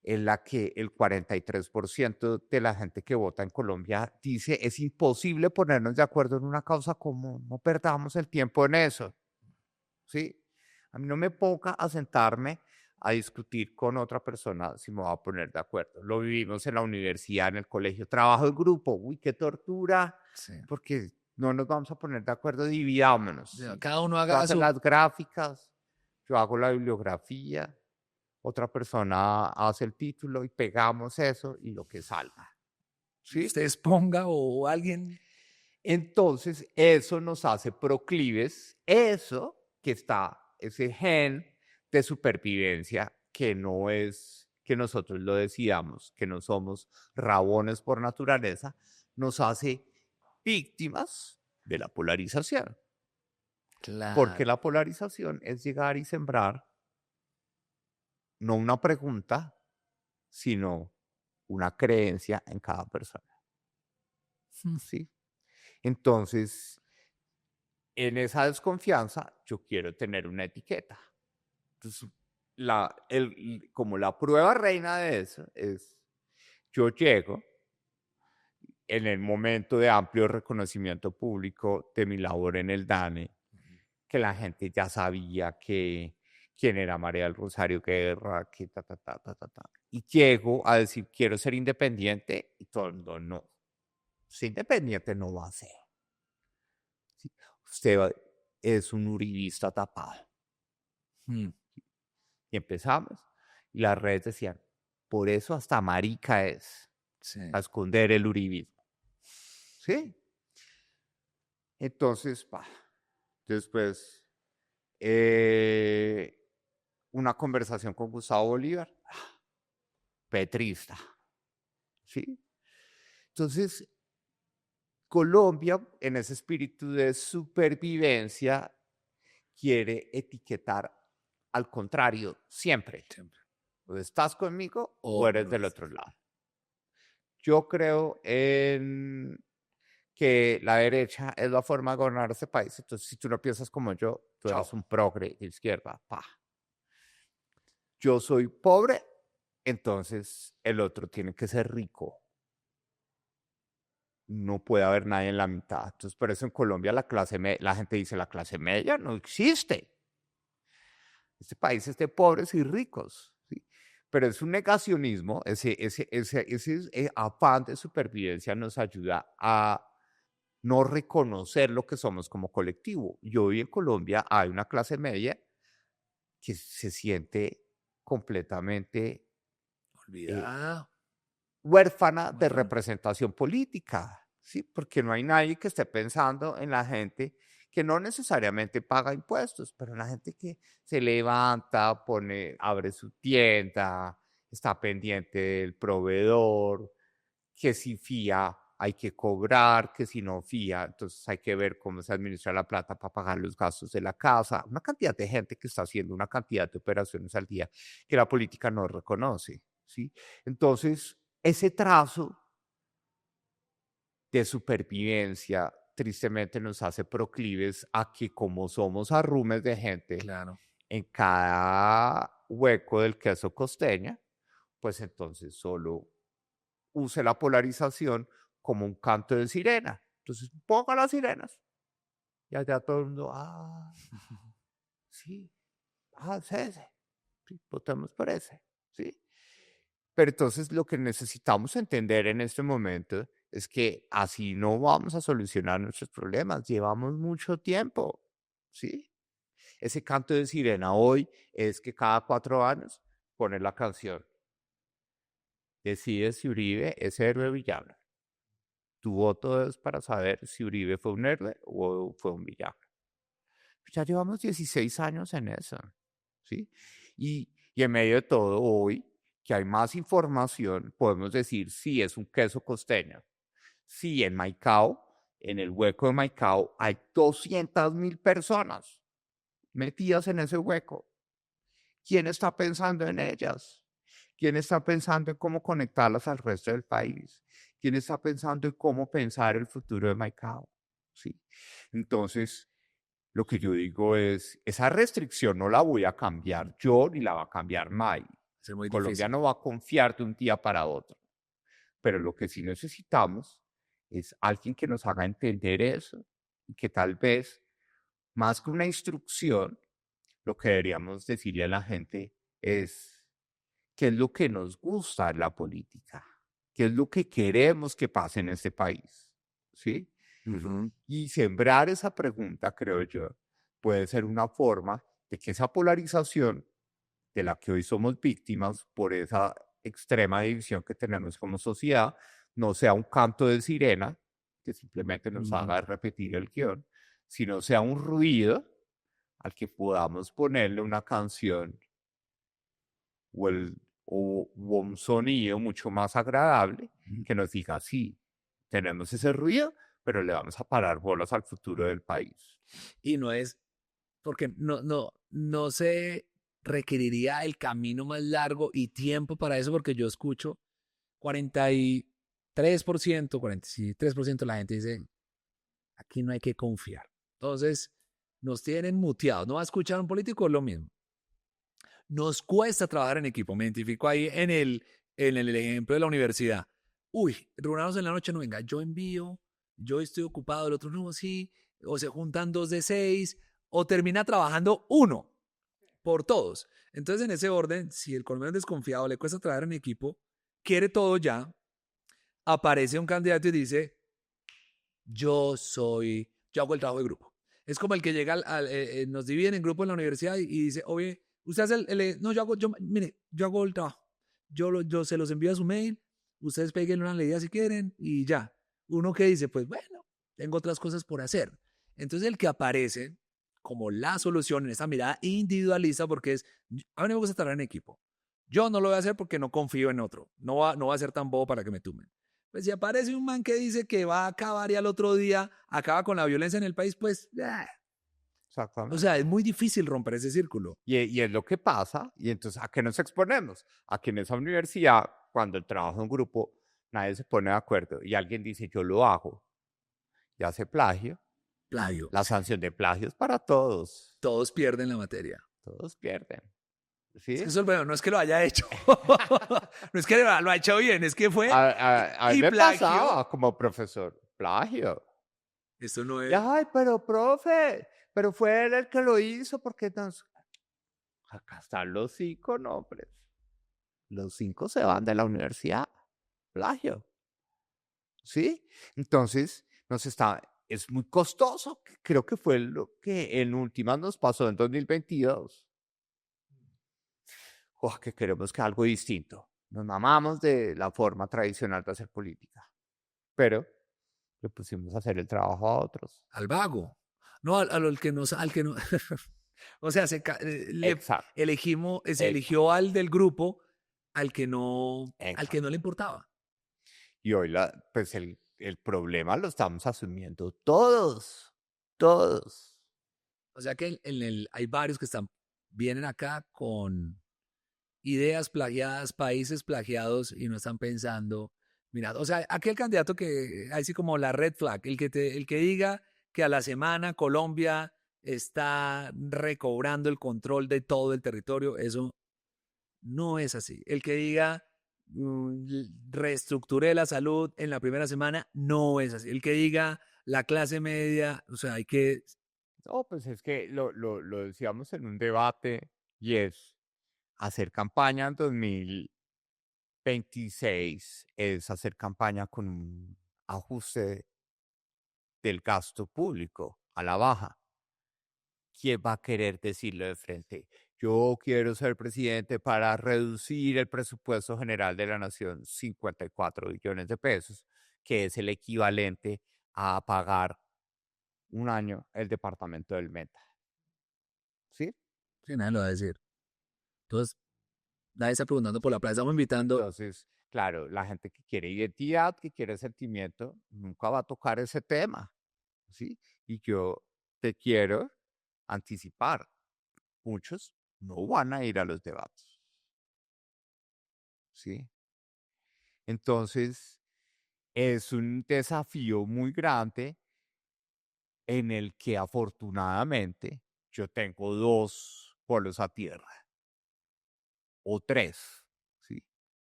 en la que el 43% de la gente que vota en Colombia dice es imposible ponernos de acuerdo en una causa común, no perdamos el tiempo en eso, ¿sí? A mí no me ponga a sentarme a discutir con otra persona si me voy a poner de acuerdo. Lo vivimos en la universidad, en el colegio, trabajo en grupo, uy, qué tortura, Sí. porque no nos vamos a poner de acuerdo, dividámonos. O sea, ¿sí? cada uno Tú haga haces su. las gráficas, yo hago la bibliografía, otra persona hace el título y pegamos eso y lo que salga. ¿Sí? Usted exponga o alguien. Entonces, eso nos hace proclives, eso que está, ese gen de supervivencia, que no es que nosotros lo decidamos, que no somos rabones por naturaleza, nos hace víctimas de la polarización. Porque Claro. la polarización es llegar y sembrar no una pregunta, sino una creencia en cada persona. ¿Sí? Entonces, en esa desconfianza, yo quiero tener una etiqueta. Entonces, como la prueba reina de eso es, yo llego en el momento de amplio reconocimiento público de mi labor en el DANE, que la gente ya sabía que quién era María del Rosario Guerra, que ta, ta, ta, ta, ta, ta. Y llego a decir, quiero ser independiente, y todo el mundo, no. Ser independiente no va a ser. ¿Sí? Es un uribista tapado. Mm. Y empezamos, y las redes decían, por eso hasta marica es, Sí. a esconder el uribismo. ¿Sí? Entonces, después, una conversación con Gustavo Bolívar, petrista. ¿Sí? Entonces, Colombia, en ese espíritu de supervivencia, quiere etiquetar al contrario, siempre. Siempre. O estás conmigo o O eres no del es. otro lado. Yo creo en que la derecha es la forma de gobernar este país. Entonces, si tú no piensas como yo, tú eres Chao. un progre de izquierda. Pa. Yo soy pobre, entonces el otro tiene que ser rico. no puede haber nadie en la mitad. Entonces, por eso en Colombia la gente dice la clase media no existe. Este país es de pobres y ricos, ¿sí? Pero es un negacionismo, ese afán de supervivencia nos ayuda a no reconocer lo que somos como colectivo. Y hoy en Colombia hay una clase media que se siente completamente Olvidada. huérfana de Bueno. representación política, ¿sí? Porque no hay nadie que esté pensando en la gente que no necesariamente paga impuestos, pero la gente que se levanta, abre su tienda, está pendiente del proveedor, que si fía hay que cobrar, que si no fía, entonces hay que ver cómo se administra la plata para pagar los gastos de la casa. Una cantidad de gente que está haciendo una cantidad de operaciones al día que la política no reconoce, ¿sí? Entonces, ese trazo de supervivencia tristemente nos hace proclives a que como somos arrumes de gente Claro. en cada hueco del queso costeña, pues entonces solo use la polarización como un canto de sirena. Entonces ponga las sirenas y allá todo el mundo, sí, es ese, sí, votemos por ese, ¿sí? Pero entonces lo que necesitamos entender en este momento es que así no vamos a solucionar nuestros problemas. Llevamos mucho tiempo, ¿sí? Ese canto de sirena hoy es que cada 4 años pone la canción. Decide si Uribe es héroe o villano. Tu voto es para saber si Uribe fue un héroe o fue un villano. Ya llevamos 16 años en eso, ¿sí? Y en medio de todo hoy, que hay más información, podemos decir si es un queso costeño. Sí, en Maicao, en el hueco de Maicao, hay 200.000 personas metidas en ese hueco. ¿Quién está pensando en ellas? ¿Quién está pensando en cómo conectarlas al resto del país? ¿Quién está pensando en cómo pensar el futuro de Maicao? ¿Sí? Entonces, lo que yo digo es, esa restricción no la voy a cambiar yo ni la va a cambiar May. Es muy Colombia difícil. no va a confiar de un día para otro. Pero lo que sí necesitamos es alguien que nos haga entender eso y que tal vez, más que una instrucción, lo que deberíamos decirle a la gente es qué es lo que nos gusta en la política, qué es lo que queremos que pase en este país, ¿sí? Y sembrar esa pregunta, creo yo, puede ser una forma de que esa polarización de la que hoy somos víctimas por esa extrema división que tenemos como sociedad, no sea un canto de sirena que simplemente nos haga repetir el guión, sino sea un ruido al que podamos ponerle una canción o un sonido mucho más agradable que nos diga, sí, tenemos ese ruido, pero le vamos a parar bolas al futuro del país. Y no es, porque no se requeriría el camino más largo y tiempo para eso, porque yo escucho 43%, 43% de la gente dice, aquí no hay que confiar. Entonces, nos tienen muteados. No va a escuchar a un político, es lo mismo. Nos cuesta trabajar en equipo. Me identifico ahí en el ejemplo de la universidad. Uy, reunamos en la noche, no venga, yo envío, yo estoy ocupado, el otro no, sí, o se juntan 2 de 6, o termina trabajando uno por todos. Entonces, en ese orden, si el colombiano es desconfiado, le cuesta trabajar en equipo, quiere todo ya, aparece un candidato y dice, yo hago el trabajo de grupo. Es como el que llega, nos dividen en grupos en la universidad y dice, oye, usted hace no, mire, yo hago el trabajo. Yo se los envío a su mail, ustedes peguen una leída si quieren y ya. Uno que dice, pues bueno, tengo otras cosas por hacer. Entonces el que aparece como la solución en esa mirada individualista, porque a mí no me gusta trabajar en equipo. Yo no lo voy a hacer porque no confío en otro. No va a ser tan bobo para que me tumben. Pues si aparece un man que dice que va a acabar y al otro día acaba con la violencia en el país, pues... Exactamente. O sea, es muy difícil romper ese círculo. Y es lo que pasa. Y entonces, ¿a qué nos exponemos? A que en esa universidad, cuando el trabajo en grupo, nadie se pone de acuerdo y alguien dice, yo lo hago, y hace plagio. Plagio. La sanción de plagio es para todos. Todos pierden la materia. Todos pierden. ¿Sí? Es que eso, bueno, no es que lo haya hecho. No es que lo haya hecho bien, es que fue A mí me pasaba como profesor. plagio. Esto no Y, es. ay, pero profe, pero fue él el que lo hizo, porque acá están los 5 nombres. Los 5 se van de la universidad. Plagio. ¿Sí? Entonces, es muy costoso. Creo que fue lo que en últimas nos pasó en 2022. Que queremos que algo distinto. Nos mamamos de la forma tradicional de hacer política, pero le pusimos a hacer el trabajo a otros. Al vago. No, al que no, al que no. O sea, Exacto. se eligió al del grupo al que no Exacto. le importaba. Y hoy pues el problema lo estamos asumiendo todos, todos. O sea que hay varios que vienen acá con ideas plagiadas, países plagiados y no están pensando, mira, o sea, aquel candidato que, así como la red flag, el que diga que a la semana Colombia está recobrando el control de todo el territorio, eso no es así. El que diga reestructuré la salud en la primera semana, no es así. El que diga la clase media, o sea, hay que. No, pues es que lo decíamos en un debate y es hacer campaña en 2026 es hacer campaña con un ajuste del gasto público a la baja. ¿Quién va a querer decirlo de frente? Yo quiero ser presidente para reducir el presupuesto general de la nación 54 billones de pesos, que es el equivalente a pagar un año el departamento del Meta. ¿Sí? Sí, nadie lo va a decir. Entonces, nadie está preguntando por la plata. Estamos invitando. Entonces, claro, la gente que quiere identidad, que quiere sentimiento, nunca va a tocar ese tema. ¿Sí? Y yo te quiero anticipar. Muchos no van a ir a los debates. ¿Sí? Entonces, es un desafío muy grande en el que afortunadamente yo tengo 2 polos a tierra, o 3, ¿sí?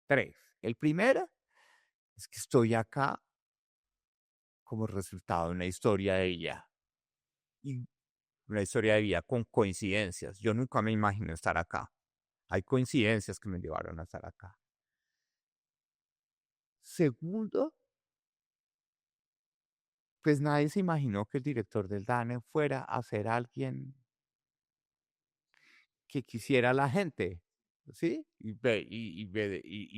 3. El primero es que estoy acá como resultado de una historia de vida, y una historia de vida con coincidencias. Yo nunca me imaginé estar acá. Hay coincidencias que me llevaron a estar acá. Segundo, pues nadie se imaginó que el director del DANE fuera a ser alguien que quisiera la gente, ¿sí? Y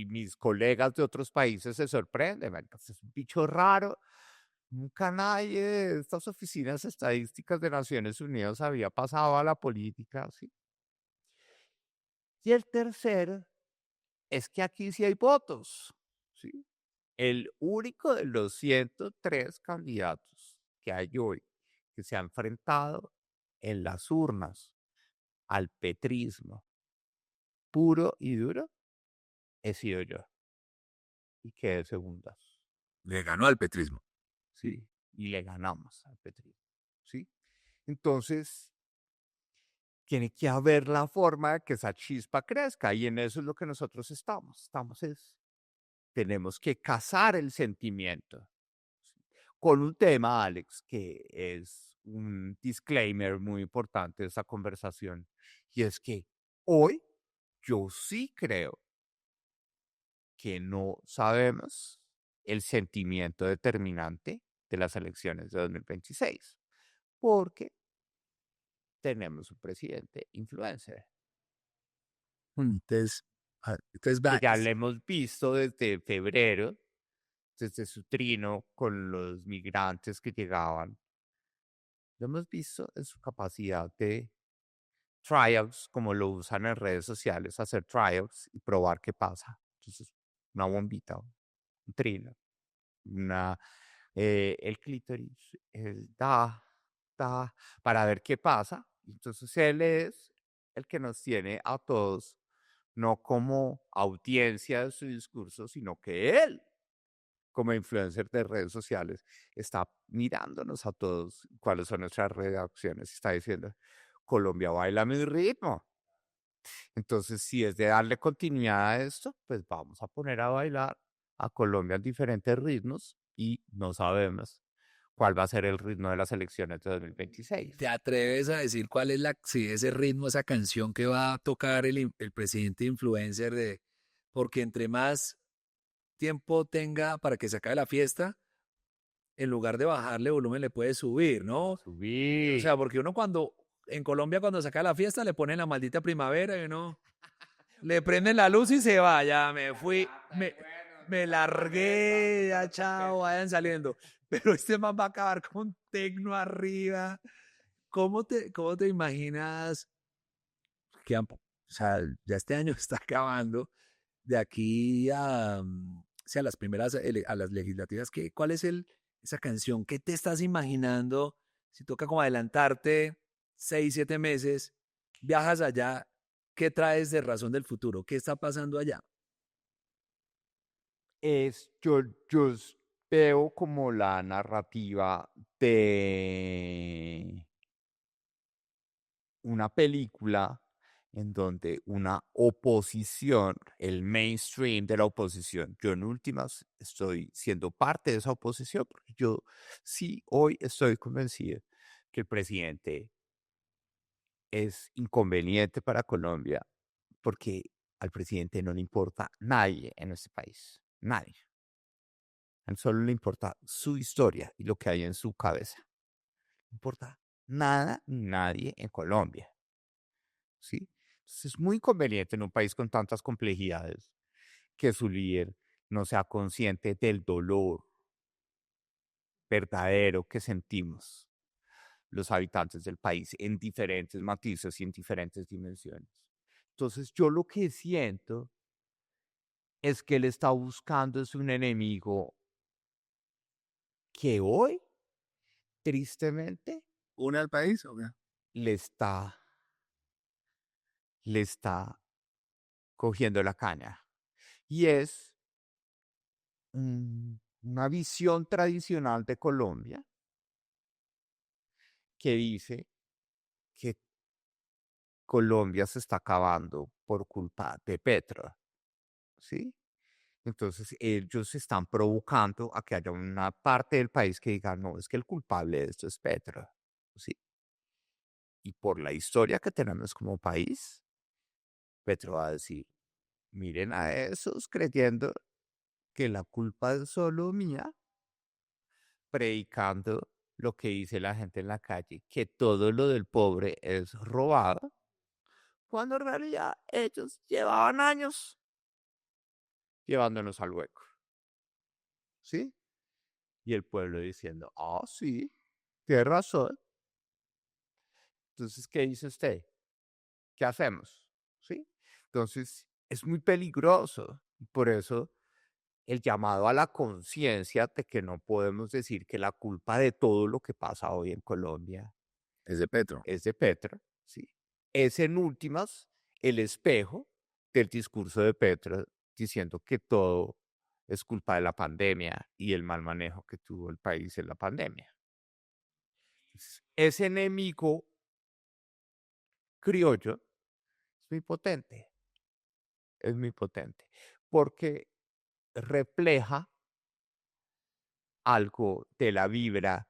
mis colegas de otros países se sorprenden, marica, pues es un bicho raro. Nunca nadie de estas oficinas estadísticas de Naciones Unidas había pasado a la política, ¿sí? Y el tercero es que aquí sí hay votos, ¿sí? El único de los 103 candidatos que hay hoy que se ha enfrentado en las urnas al petrismo puro y duro he sido yo. Y quedé segundas. Le ganó al petrismo. Sí. Y le ganamos al petrismo. ¿Sí? Entonces, tiene que haber la forma de que esa chispa crezca. Y en eso es lo que nosotros estamos. Tenemos que cazar el sentimiento. Con un tema, Alex, que es un disclaimer muy importante de esta conversación. Y es que hoy yo sí creo que no sabemos el sentimiento determinante de las elecciones de 2026, porque tenemos un presidente influencer, Entonces, que ya lo hemos visto desde febrero, desde su trino con los migrantes que llegaban. Lo hemos visto en su capacidad de tryouts, como lo usan en redes sociales, hacer tryouts y probar qué pasa. Entonces, una bombita, un trino, el clítoris, para ver qué pasa. Entonces él es el que nos tiene a todos, no como audiencia de su discurso, sino que él, como influencer de redes sociales, está mirándonos a todos cuáles son nuestras reacciones. Está diciendo, Colombia baila a mi ritmo. Entonces, si es de darle continuidad a esto, pues vamos a poner a bailar a Colombia en diferentes ritmos y no sabemos cuál va a ser el ritmo de las elecciones de 2026. ¿Te atreves a decir cuál es ese ritmo, esa canción que va a tocar el presidente influencer de, porque entre más tiempo tenga para que se acabe la fiesta, en lugar de bajarle volumen le puede subir, ¿no? O Subir. sea, porque uno en Colombia cuando se acaba la fiesta le ponen la maldita primavera y uno le prenden la luz y se va, ya me fui, me largué, ya chao, vayan saliendo. Pero este man va a acabar con tecno arriba. ¿Cómo te imaginas que, o sea, ya este año está acabando, de aquí o sea, las primeras, a las legislativas, ¿cuál es esa canción? ¿Qué te estás imaginando? Si toca como adelantarte 6, 7 meses, viajas allá, ¿qué traes de Razón del Futuro? ¿Qué está pasando allá? Yo veo como la narrativa de una película en donde una oposición, el mainstream de la oposición, yo en últimas estoy siendo parte de esa oposición, porque yo sí hoy estoy convencido que el presidente es inconveniente para Colombia, porque al presidente no le importa nadie en este país, nadie. A él solo le importa su historia y lo que hay en su cabeza. No importa nada ni nadie en Colombia. ¿Sí? Entonces es muy conveniente en un país con tantas complejidades que su líder no sea consciente del dolor verdadero que sentimos los habitantes del país en diferentes matices y en diferentes dimensiones. Entonces yo lo que siento es que él está buscando es un enemigo que hoy, tristemente, ¿Une al país o qué? le está, le está cogiendo la caña. Y es una visión tradicional de Colombia que dice que Colombia se está acabando por culpa de Petro, ¿sí? Entonces ellos están provocando a que haya una parte del país que diga, no, es que el culpable de esto es Petro, ¿sí? Y por la historia que tenemos como país, Petro va a decir, miren a esos creyendo que la culpa es solo mía, predicando lo que dice la gente en la calle, que todo lo del pobre es robado, cuando en realidad ellos llevaban años llevándonos al hueco, ¿sí? Y el pueblo diciendo, ah, sí, tiene razón. Entonces, ¿qué dice usted? ¿Qué hacemos? ¿Sí? Entonces, es muy peligroso. Por eso, el llamado a la conciencia de que no podemos decir que la culpa de todo lo que pasa hoy en Colombia Es de Petro. es de Petro, ¿sí? Es en últimas el espejo del discurso de Petro diciendo que todo es culpa de la pandemia y el mal manejo que tuvo el país en la pandemia. Ese enemigo criollo es muy potente, porque refleja algo de la vibra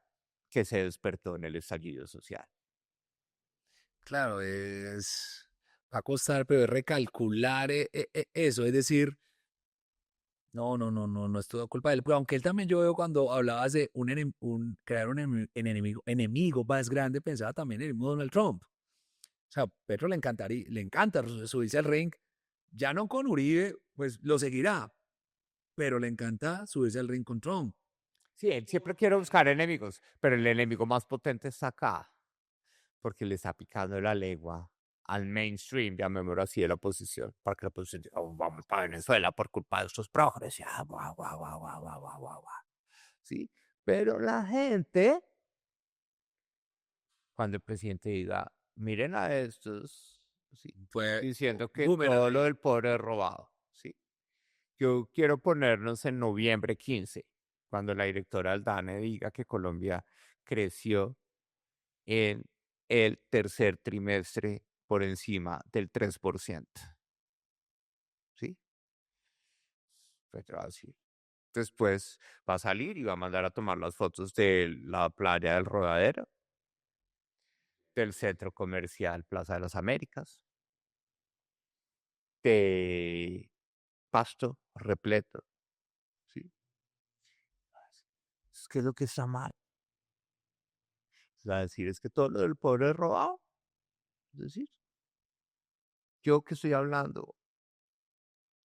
que se despertó en el estallido social. Claro, va a costar, pero es recalcular eso, es decir, no es todo culpa de él, pero aunque él también yo veo cuando hablabas de crear un enemigo más grande, pensaba también en el mismo Donald Trump. O sea, Petro le encanta subirse al ring, ya no con Uribe, pues lo seguirá, pero le encanta subirse al ring con Trump. Sí, él siempre quiere buscar enemigos, pero el enemigo más potente está acá, porque le está picando la lengua al mainstream, llamémoslo así, de la oposición, para que la oposición diga, "Oh, vamos para Venezuela por culpa de estos progres, ya, guau, guau, guau, guau, guau, guau, guau, guau". ¿Sí? Pero la gente, cuando el presidente diga, miren a estos, ¿sí? Fue Diciendo que boomerang todo lo ahí. del pobre es robado, ¿sí? Yo quiero ponernos en noviembre 15, cuando la directora Aldana diga que Colombia creció en el tercer trimestre por encima del 3%. ¿Sí? Petro va a decir, Después va a salir y va a mandar a tomar las fotos de la playa del Rodadero, del centro comercial Plaza de las Américas, de Pasto repleto, ¿sí? ¿Qué es lo que está mal? Va a decir, es que todo lo del pobre es robado. Es decir, yo que estoy hablando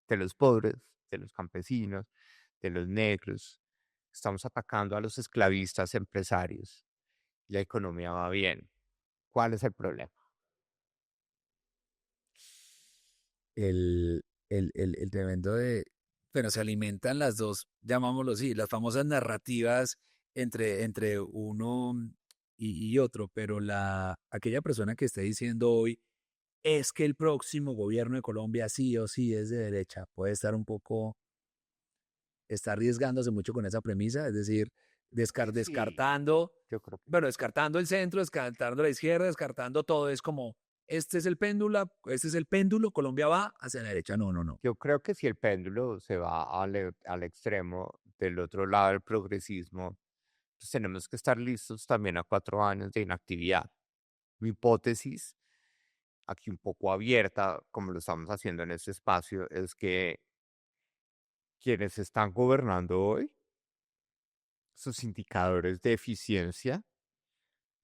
de los pobres, de los campesinos, de los negros, estamos atacando a los esclavistas empresarios. La economía va bien. ¿Cuál es el problema? El tremendo de, bueno, se alimentan las dos, llamámoslo así, las famosas narrativas entre uno y otro, pero aquella persona que esté diciendo hoy es que el próximo gobierno de Colombia sí o sí es de derecha, puede estar un poco, está arriesgándose mucho con esa premisa, es decir, Sí, descartando, yo creo que bueno, descartando el centro, descartando la izquierda, descartando todo, es como, este es el péndulo, Colombia va hacia la derecha, no, no, no. Yo creo que si el péndulo se va al extremo del otro lado del progresismo, pues tenemos que estar listos también a 4 años de inactividad. Mi hipótesis, aquí un poco abierta, como lo estamos haciendo en este espacio, es que quienes están gobernando hoy, sus indicadores de eficiencia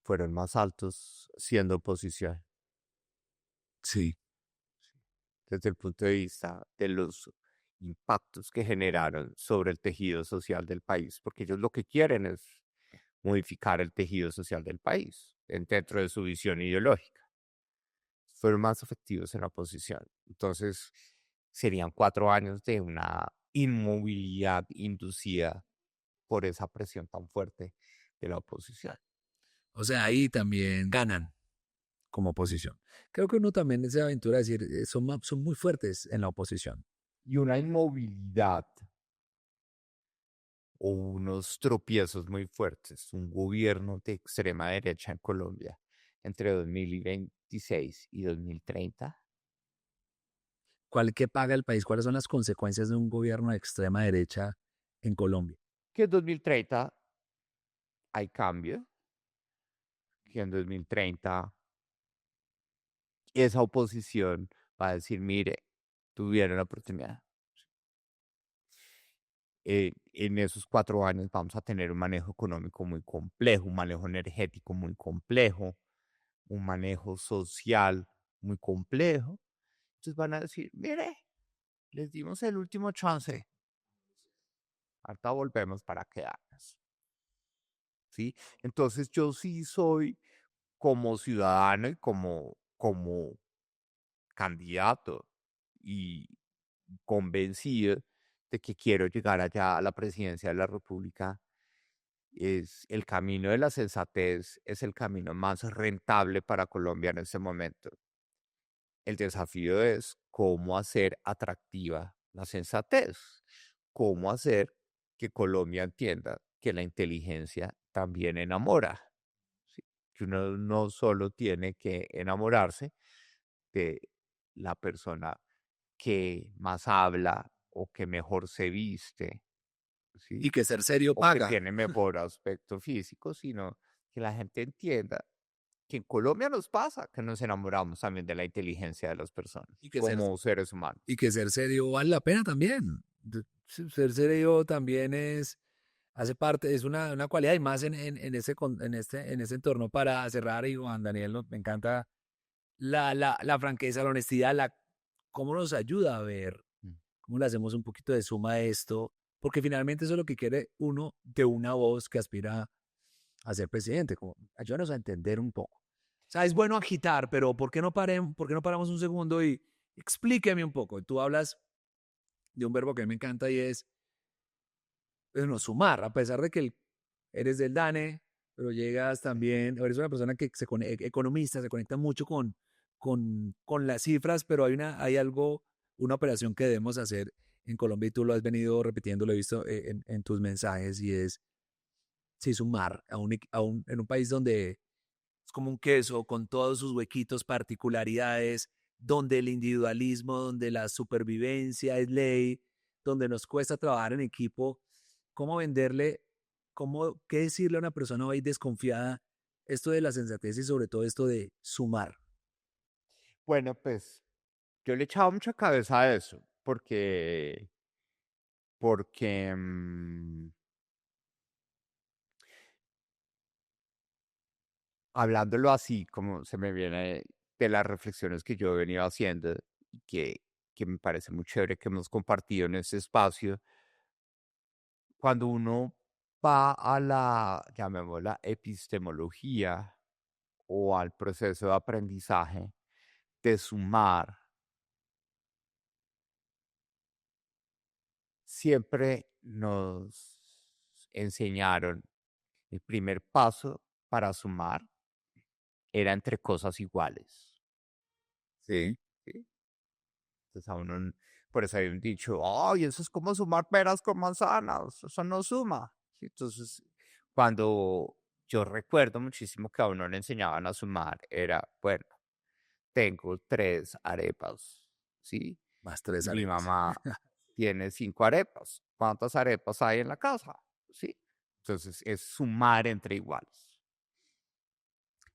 fueron más altos siendo oposición, Sí. desde el punto de vista de los impactos que generaron sobre el tejido social del país, porque ellos lo que quieren es modificar el tejido social del país dentro de su visión ideológica. Fueron más efectivos en la oposición. Entonces, serían 4 años de una inmovilidad inducida por esa presión tan fuerte de la oposición. O sea, ahí también ganan como oposición. Creo que uno también se aventura a decir, son muy fuertes en la oposición. Y una inmovilidad o unos tropiezos muy fuertes, un gobierno de extrema derecha en Colombia entre 2026 y 2030, ¿Qué paga el país? ¿Cuáles son las consecuencias de un gobierno de extrema derecha en Colombia? que en 2030 hay cambio, que en 2030 esa oposición va a decir, mire, tuvieron la oportunidad. En esos 4 años vamos a tener un manejo económico muy complejo, un manejo energético muy complejo, un manejo social muy complejo. Entonces van a decir, mire, les dimos el último chance. Ahorita volvemos para quedarnos. ¿Sí? Entonces yo sí soy como ciudadano y como candidato y convencido de que quiero llegar allá a la presidencia de la República. Es el camino de la sensatez, es el camino más rentable para Colombia en este momento. El desafío es cómo hacer atractiva la sensatez, cómo hacer que Colombia entienda que la inteligencia también enamora, ¿sí? Que uno no solo tiene que enamorarse de la persona que más habla o que mejor se viste, ¿sí? Y que ser serio O que paga. tiene mejor aspecto físico, sino que la gente entienda que en Colombia nos pasa, que nos enamoramos también de la inteligencia de las personas Y que ser, como seres humanos. y que ser serio vale la pena también. Ser serio también hace parte, es una cualidad y más en ese entorno para cerrar. Y Juan Daniel, me encanta la franqueza, la honestidad, cómo nos ayuda a ver, Mm. cómo le hacemos un poquito de suma a esto, porque finalmente eso es lo que quiere uno de una voz que aspira a ser presidente, como ayúdanos a entender un poco. O sea, es bueno agitar, pero por qué no paramos un segundo y explíqueme un poco? Tú hablas de un verbo que a mí me encanta y es, bueno, sumar, a pesar de que eres del DANE, pero llegas también, eres una persona que economista, se conecta mucho con las cifras, pero hay algo, una operación que debemos hacer en Colombia y tú lo has venido repitiendo, lo he visto en tus mensajes y es, sí, sumar en un país donde es como un queso con todos sus huequitos, particularidades, donde el individualismo, donde la supervivencia es ley, donde nos cuesta trabajar en equipo. cómo venderle, qué decirle a una persona hoy desconfiada esto de la sensatez y sobre todo esto de sumar? Bueno, pues yo le echaba mucha cabeza a eso, porque hablándolo así, como se me viene de las reflexiones que yo he venido haciendo, y que me parece muy chévere que hemos compartido en este espacio, cuando uno va a la, llamémosla, epistemología o al proceso de aprendizaje de sumar, siempre nos enseñaron el primer paso para sumar era entre cosas iguales. Sí. ¿Sí? Entonces a uno, por eso hay un dicho, ay, eso es como sumar peras con manzanas, eso no suma. ¿Sí? Entonces, cuando yo recuerdo muchísimo que a uno le enseñaban a sumar, era, bueno, tengo 3 arepas, ¿sí? Más tres Mi arepas. mamá tiene 5 arepas. ¿Cuántas arepas hay en la casa? ¿Sí? Entonces, es sumar entre iguales.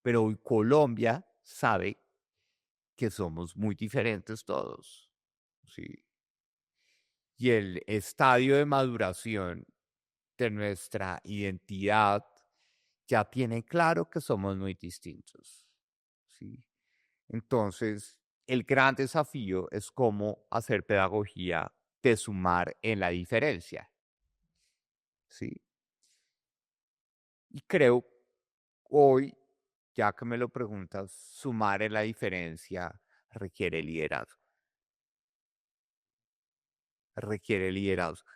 Pero hoy Colombia sabe que somos muy diferentes todos, ¿sí? Y el estadio de maduración de nuestra identidad ya tiene claro que somos muy distintos, ¿sí? Entonces, el gran desafío es cómo hacer pedagogía de sumar en la diferencia, ¿sí? Y creo hoy, ya que me lo preguntas, sumar en la diferencia requiere liderazgo, requiere liderazgo.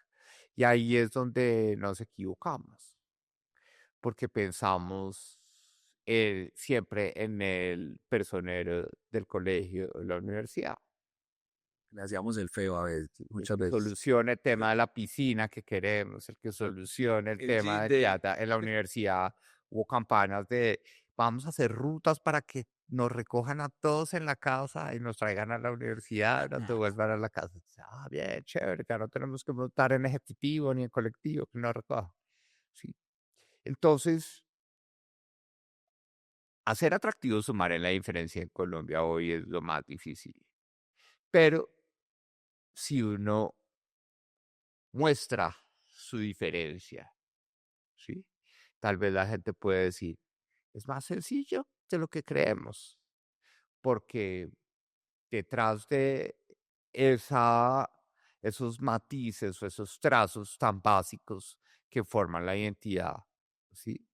Y ahí es donde nos equivocamos, porque pensamos siempre en el personero del colegio o la universidad. Le hacíamos el feo a veces, El muchas que veces. solucione el tema de la piscina que queremos, el que solucione el El tema jean de de... plata. En la universidad hubo campañas de vamos a hacer rutas para que nos recojan a todos en la casa y nos traigan a la universidad, no te vuelvan a la casa. Bien, chévere, ya no tenemos que montar en ejecutivo ni en colectivo que nos recoja. Sí. Entonces, hacer atractivo sumar en la diferencia en Colombia hoy es lo más difícil. Pero si uno muestra su diferencia, ¿sí? Tal vez la gente puede decir, es más sencillo de lo que creemos, porque detrás de esa, esos matices o esos trazos tan básicos que forman la identidad, ¿sí?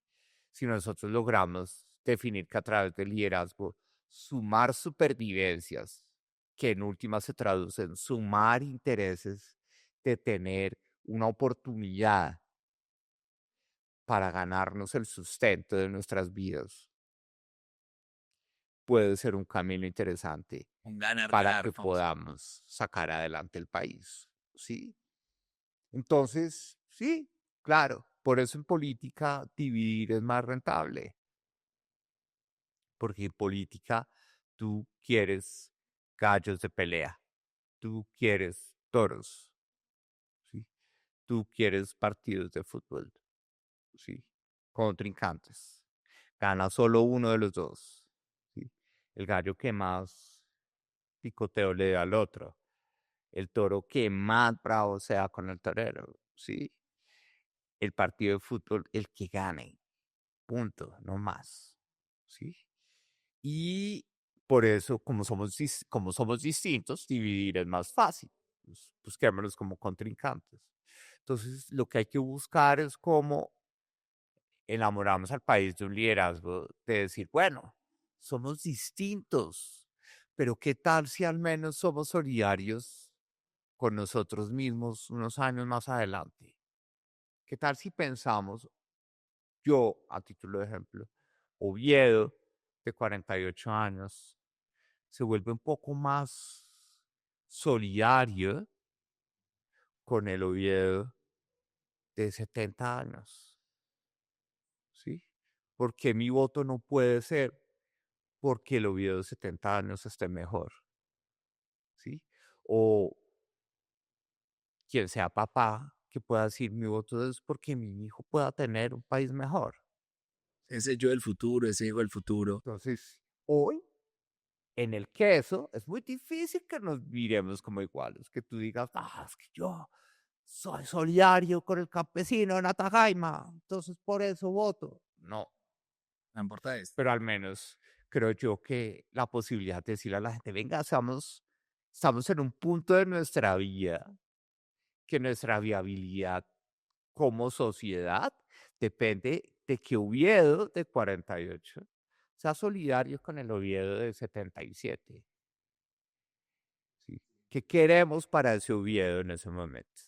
Si nosotros logramos definir que a través del liderazgo sumar supervivencias, que en última se traducen en sumar intereses de tener una oportunidad para ganarnos el sustento de nuestras vidas, puede ser un camino interesante Un para ganar-ganar, que famoso. podamos sacar adelante el país, ¿sí? Entonces, sí, claro, por eso en política dividir es más rentable, porque en política tú quieres gallos de pelea, tú quieres toros, ¿sí? Tú quieres partidos de fútbol, ¿sí? Contrincantes. Gana solo uno de los dos, ¿sí? El gallo que más picoteo le dé al otro, el toro que más bravo sea con el torero, ¿sí? El partido de fútbol, el que gane, punto, no más, ¿sí? Y por eso, como somos distintos, dividir es más fácil, pues, busquémonos como contrincantes. Entonces, lo que hay que buscar es cómo enamoramos al país de un liderazgo, de decir, bueno, somos distintos, pero ¿qué tal si al menos somos solidarios con nosotros mismos unos años más adelante? ¿Qué tal si pensamos, yo, a título de ejemplo, Oviedo, de 48 años, se vuelve un poco más solidario con el Oviedo de 70 años? ¿Sí? Porque mi voto no puede ser porque el Oviedo de 70 años esté mejor, ¿sí? O quien sea papá, que pueda decir mi voto es porque mi hijo pueda tener un país mejor. Ese yo del futuro, ese hijo del futuro. Entonces, hoy, en el queso, es muy difícil que nos miremos como iguales, que tú digas, es que yo soy solidario con el campesino de Natajaima, entonces por eso voto. No, No importa esto. pero al menos creo yo que la posibilidad de decirle a la gente, venga, estamos en un punto de nuestra vida que nuestra viabilidad como sociedad depende de que Oviedo de 48 sea solidario con el Oviedo de 77. ¿Sí? ¿Qué queremos para ese Oviedo en ese momento?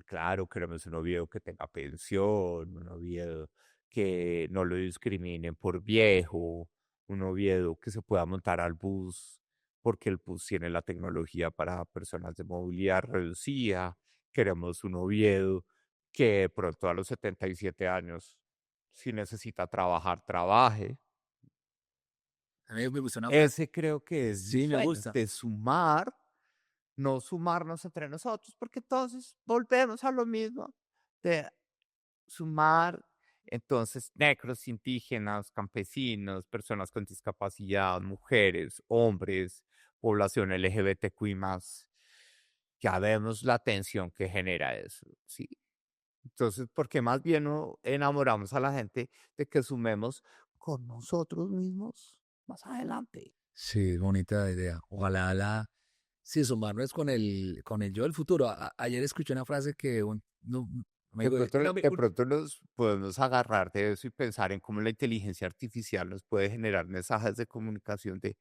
Claro, queremos un Oviedo que tenga pensión, un Oviedo que no lo discriminen por viejo, un Oviedo que se pueda montar al bus, porque el bus tiene la tecnología para personas de movilidad reducida. Queremos un Oviedo que de pronto a los 77 años, si necesita trabajar, trabaje. A mí me gusta una frase. Ese creo que es mi Sí, me sueño, gusta. de sumar, no sumarnos entre nosotros, porque entonces volvemos a lo mismo, de sumar, entonces, negros, indígenas, campesinos, personas con discapacidad, mujeres, hombres, población LGBTQI+. Ya vemos la tensión que genera eso, ¿sí? Entonces, ¿por qué más bien no enamoramos a la gente de que sumemos con nosotros mismos más adelante? Sí, bonita idea. Ojalá sí, sumarnos con el yo del futuro. Ayer escuché una frase que un De amigo pronto, de pronto nos podemos agarrar de eso y pensar en cómo la inteligencia artificial nos puede generar mensajes de comunicación de,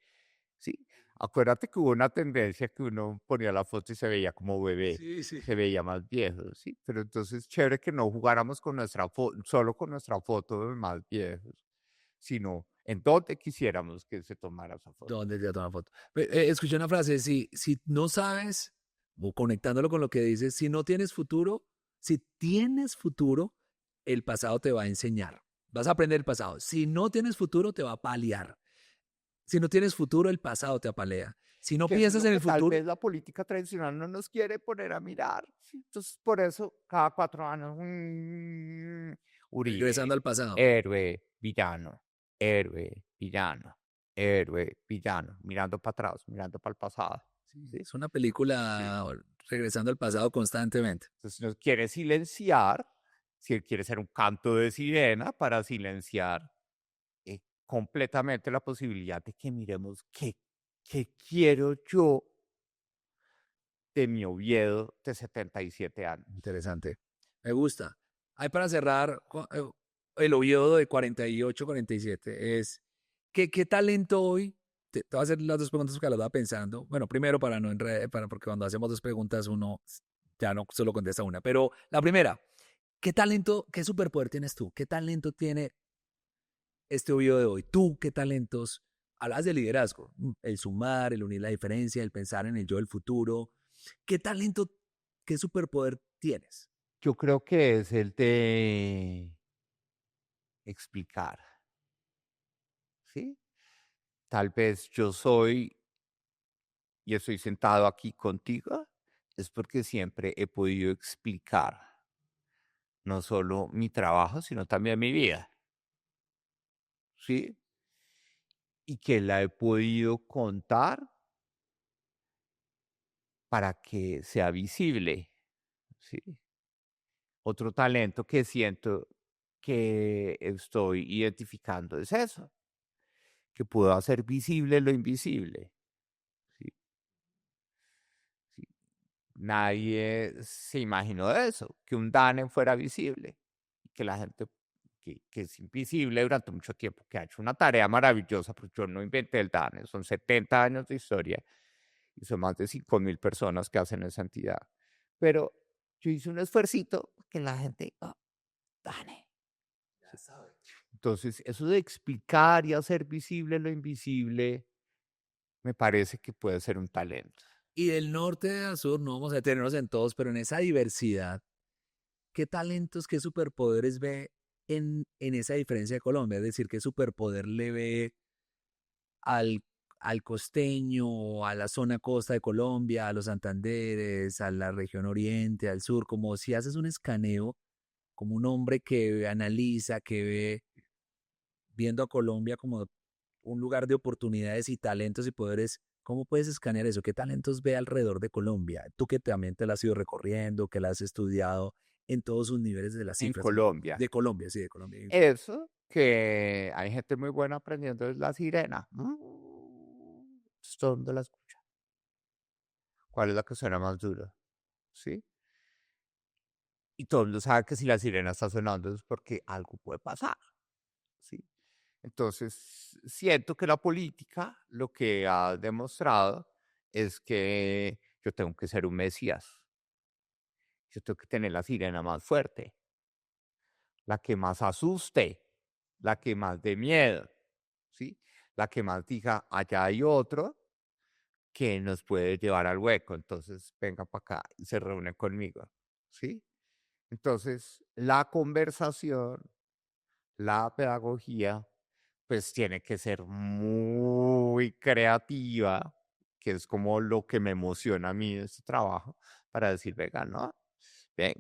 sí, acuérdate que hubo una tendencia que uno ponía la foto y se veía como bebé, Sí, sí. se veía más viejo, sí, pero entonces chévere que no jugáramos con nuestra foto, solo con nuestra foto de más viejos, sino en dónde quisiéramos que se tomara esa foto. ¿Dónde te toma foto? Escuché una frase, si no sabes, o conectándolo con lo que dices, si no tienes futuro, si tienes futuro, el pasado te va a enseñar. Vas a aprender el pasado. Si no tienes futuro, te va a paliar. Si no tienes futuro, el pasado te apalea. Si no Que eso es piensas lo en que el tal futuro, vez la política tradicional no nos quiere poner a mirar. ¿Sí? Entonces, por eso, cada 4 años, regresando Uribe, al pasado. héroe, villano, héroe, villano, héroe, villano, mirando para atrás, mirando para el pasado. ¿Sí? Es una Sí. película regresando al pasado constantemente. Entonces, nos quiere silenciar, si él quiere ser un canto de sirena para silenciar completamente la posibilidad de que miremos qué quiero yo de mi Oviedo de 77 años. Interesante. Me gusta. Hay para cerrar el Oviedo de 48, 47. ¿Qué talento hoy? Te voy a hacer las dos preguntas que las estaba pensando. Bueno, primero para no enredar, porque cuando hacemos dos preguntas uno ya no solo contesta una. Pero la primera, ¿qué talento, qué superpoder tienes tú? ¿Qué talento tiene este Oviedo de hoy? ¿Tú qué talentos? Hablas de liderazgo, el sumar, el unir la diferencia, el pensar en el yo del futuro. ¿Qué talento, qué superpoder tienes? Yo creo que es el de explicar, ¿sí? Tal vez yo soy y estoy sentado aquí contigo, es porque siempre he podido explicar no solo mi trabajo, sino también mi vida, ¿sí? Y que la he podido contar para que sea visible, ¿sí? Otro talento que siento que estoy identificando es eso, que puedo hacer visible lo invisible. ¿Sí? ¿Sí? Nadie se imaginó eso, que un DANE fuera visible, que la gente que es invisible durante mucho tiempo, que ha hecho una tarea maravillosa, porque yo no inventé el DANE, son 70 años de historia y son más de 5.000 personas que hacen esa entidad. Pero yo hice un esfuercito que la gente, DANE. Entonces, eso de explicar y hacer visible lo invisible, me parece que puede ser un talento. Y del norte a sur, no vamos a detenernos en todos, pero en esa diversidad, ¿qué talentos, qué superpoderes ve en esa diferencia de Colombia? Es decir, ¿qué superpoder le ve al al costeño, a la zona costa de Colombia, a los Santanderes, a la región oriente, al sur, como si haces un escaneo, como un hombre que analiza, que ve, viendo a Colombia como un lugar de oportunidades y talentos y poderes, ¿cómo puedes escanear eso? ¿Qué talentos ve alrededor de Colombia? Tú que también te la has ido recorriendo, que la has estudiado en todos sus niveles de las En cifras. Colombia. De Colombia, sí, de Colombia. Eso, que hay gente muy buena aprendiendo es la sirena. ¿Dónde la escucha? ¿Cuál es la que suena más duro? ¿Sí? Y todo el mundo sabe que si la sirena está sonando es porque algo puede pasar. ¿Sí? Entonces, siento que la política lo que ha demostrado es que yo tengo que ser un mesías. Yo tengo que tener la sirena más fuerte, la que más asuste, la que más dé miedo, ¿sí? La que más diga, allá hay otro que nos puede llevar al hueco, entonces venga para acá y se reúne conmigo, ¿sí? Entonces, la conversación, la pedagogía, pues tiene que ser muy creativa, que es como lo que me emociona a mí de este trabajo, para decir, venga, no, ven,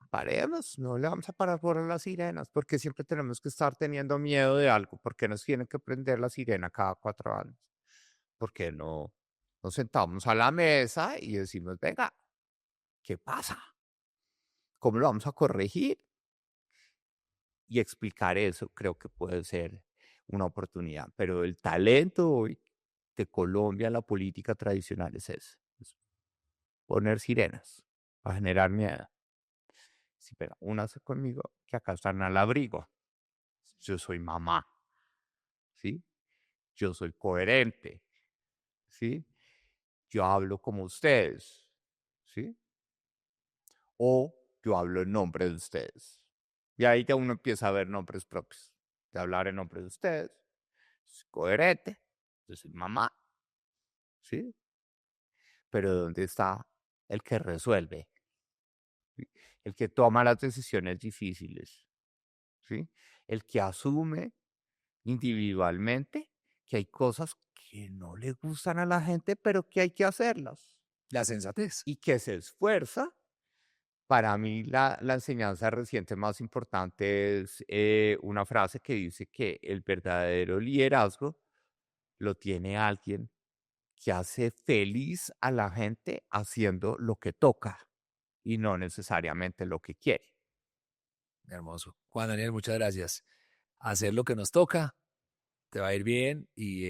paremos, no le vamos a parar por las sirenas, porque siempre tenemos que estar teniendo miedo de algo, porque nos tienen que prender la sirena cada 4 años, porque no nos sentamos a la mesa y decimos, venga, ¿qué pasa? ¿Cómo lo vamos a corregir? Y explicar eso creo que puede ser una oportunidad. Pero el talento hoy de Colombia en la política tradicional es ese. Es poner sirenas para generar miedo. Sí, pero únase conmigo que acá están al abrigo. Yo soy mamá, ¿sí? Yo soy coherente, ¿sí? Yo hablo como ustedes, ¿sí? O yo hablo en nombre de ustedes. Y ahí ya uno empieza a ver nombres propios. De hablar en nombre de ustedes, es coherente, yo soy mamá, ¿sí? Pero ¿dónde está el que resuelve? ¿Sí? El que toma las decisiones difíciles, ¿sí? El que asume individualmente que hay cosas que no le gustan a la gente, pero que hay que hacerlas. La sensatez. Y que se esfuerza. Para mí la enseñanza reciente más importante es una frase que dice que el verdadero liderazgo lo tiene alguien que hace feliz a la gente haciendo lo que toca y no necesariamente lo que quiere. Hermoso. Juan Daniel, muchas gracias. Hacer lo que nos toca, te va a ir bien y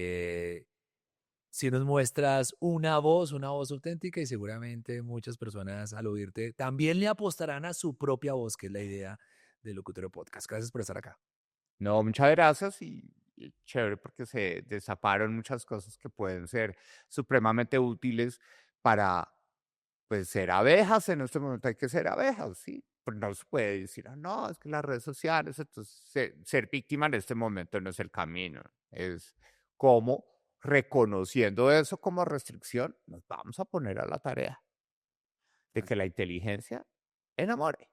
si nos muestras una voz auténtica y seguramente muchas personas al oírte también le apostarán a su propia voz, que es la idea del Locutorio Podcast. Gracias por estar acá. No, muchas gracias y chévere porque se destaparon muchas cosas que pueden ser supremamente útiles para pues ser abejas. En este momento hay que ser abejas, ¿sí? Pues no se puede decir, "Ah, no, es que las redes sociales, entonces ser víctima en este momento no es el camino, es como reconociendo eso como restricción, nos vamos a poner a la tarea de que la inteligencia enamore.